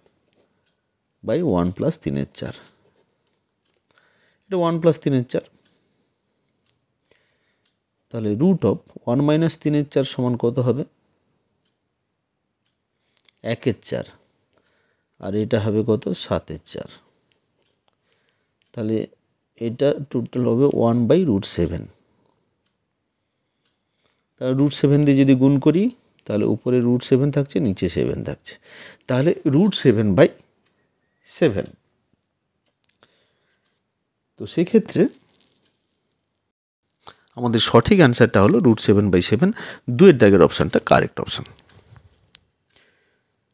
বাই 1 প্লাস 3-এর 4, এটা 1 প্লাস 3-এর 4, তাহলে রুট অফ 1 মাইনাস 3-এর 4 সমান কত হবে, 1-এর 4, আর এটা হবে কত, 7-এর 4, তাহলে এটা টোটাল হবে 1 বাই রুট 7। তাহলে রুট 7 দিয়ে যদি গুণ করি, তাহলে উপরে রুট 7 থাকছে, নিচে 7 থাকছে, তাহলে রুট 7 বাই 7। তো সেক্ষেত্রে আমাদের সঠিক অ্যান্সারটা হলো রুট 7/7, 2-এর দাগের অপশানটা কারেক্ট অপশান।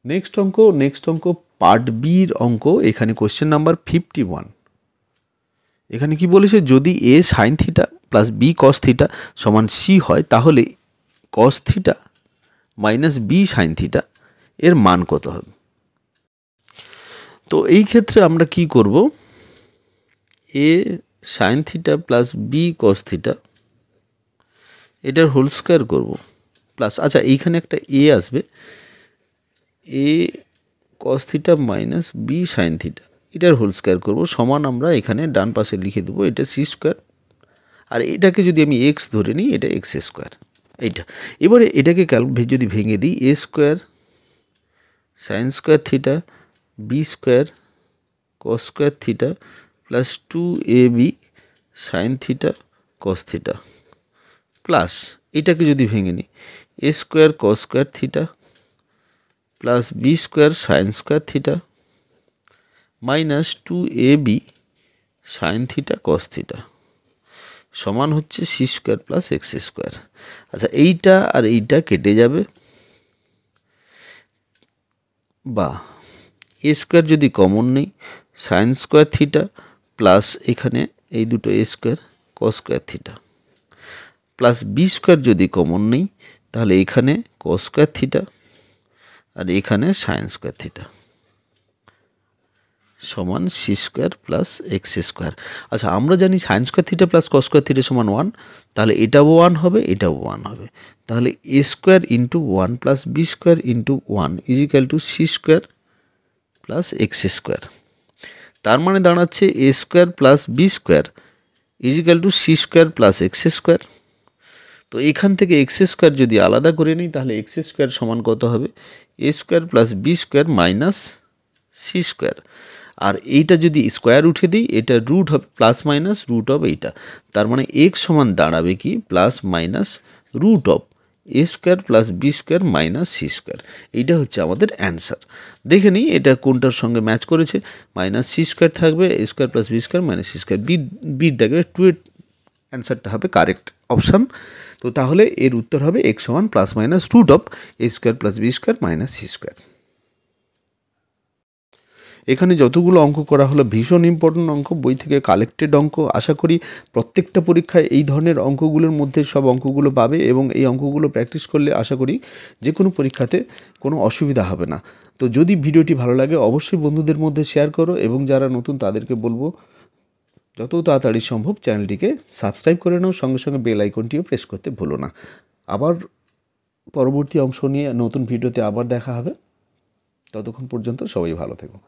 নেক্সট অঙ্ক পার্ট বির অঙ্ক। এখানে কোশ্চেন নাম্বার 51। এখানে কি বলেছে, যদি a sine theta plus b cos theta সমান সি হয়, তাহলে cos theta minus b sine theta এর মান কত হবে। তো এই ক্ষেত্রে আমরা কি করব, a sine theta plus b cos theta এটার হোল স্কোয়ার করবো প্লাস, আচ্ছা এইখানে একটা এ আসবে, a cos theta minus b sine theta এটার হোল স্কোয়ার করবো সমান, আমরা এখানে ডান পাশে লিখে দেবো এটা সি স্কোয়ার, আর এটাকে যদি আমি এক্স ধরে নিই এটা এক্স স্কোয়ার এইটা। এবারে এটাকে যদি ভেঙে দিই, a square sine square theta b square cos square theta plus 2ab sine theta cos theta plus এটাকে যদি ভেঙে নিই, a square cos square theta plus b square sine square theta minus 2ab sine theta cos theta সমান হচ্ছে c square plus x square. আচ্ছা এইটা আর এইটা কেটে যাবে, বা এ স্কোয়ার যদি কমন নেই, সাইন স্কোয়ার থিটা প্লাস এখানে এই দুটো a square cos square theta plus b square যদি কমন নেই, তাহলে এখানে কস স্কোয়ার থিটা আর এখানে সাইন স্কোয়ার থিটা সমান c square plus x square. আচ্ছা আমরা জানি sine square theta plus cos square theta সমান 1, তাহলে এটাও 1 হবে এটাও 1 হবে, তাহলে a square into 1 plus b square into 1 is equal to c square plus x square. তার মানে দাঁড়াচ্ছে a square plus b square is equal to c square plus x square. তো এখান থেকে এক্স স্কোয়ার যদি আলাদা করে নিই, তাহলে এক্স স্কোয়ার সমান কত হবে, a square plus b square minus c square, আর এইটা যদি স্কোয়ার উঠে দিই এটা রুট হবে প্লাস মাইনাস রুট অফ এইটা, তার মানে এক্স সমান দাঁড়াবে কি plus minus root of a square plus b square minus c square. এইটা হচ্ছে আমাদের অ্যান্সার। দেখে নিই এটা কোনটার সঙ্গে ম্যাচ করেছে, মাইনাস সি স্কোয়ার থাকবে, a square plus b square minus c square, বির দেখবে 2 এর অ্যান্সারটা হবে কারেক্ট অপশান। তো তাহলে এর উত্তর হবে এক্স সমান plus minus root of a square plus b square minus c square. এখানে যতগুলো অঙ্ক করা হলো ভীষণ ইম্পর্টেন্ট অঙ্ক, বই থেকে কালেক্টেড অঙ্ক। আশা করি প্রত্যেকটা পরীক্ষায় এই ধরনের অঙ্কগুলোর মধ্যে সব অঙ্কগুলো পাবে, এবং এই অঙ্কগুলো প্র্যাকটিস করলে আশা করি যে কোনো পরীক্ষাতে কোনো অসুবিধা হবে না। তো যদি ভিডিওটি ভালো লাগে অবশ্যই বন্ধুদের মধ্যে শেয়ার করো, এবং যারা নতুন তাদেরকে বলবো যত তাড়াতাড়ি সম্ভব চ্যানেলটিকে সাবস্ক্রাইব করে নাও, সঙ্গে সঙ্গে বেল আইকনটিও প্রেস করতে ভুলো না। আবার পরবর্তী অংশ নিয়ে নতুন ভিডিওতে আবার দেখা হবে, ততক্ষণ পর্যন্ত সবাই ভালো থেকো।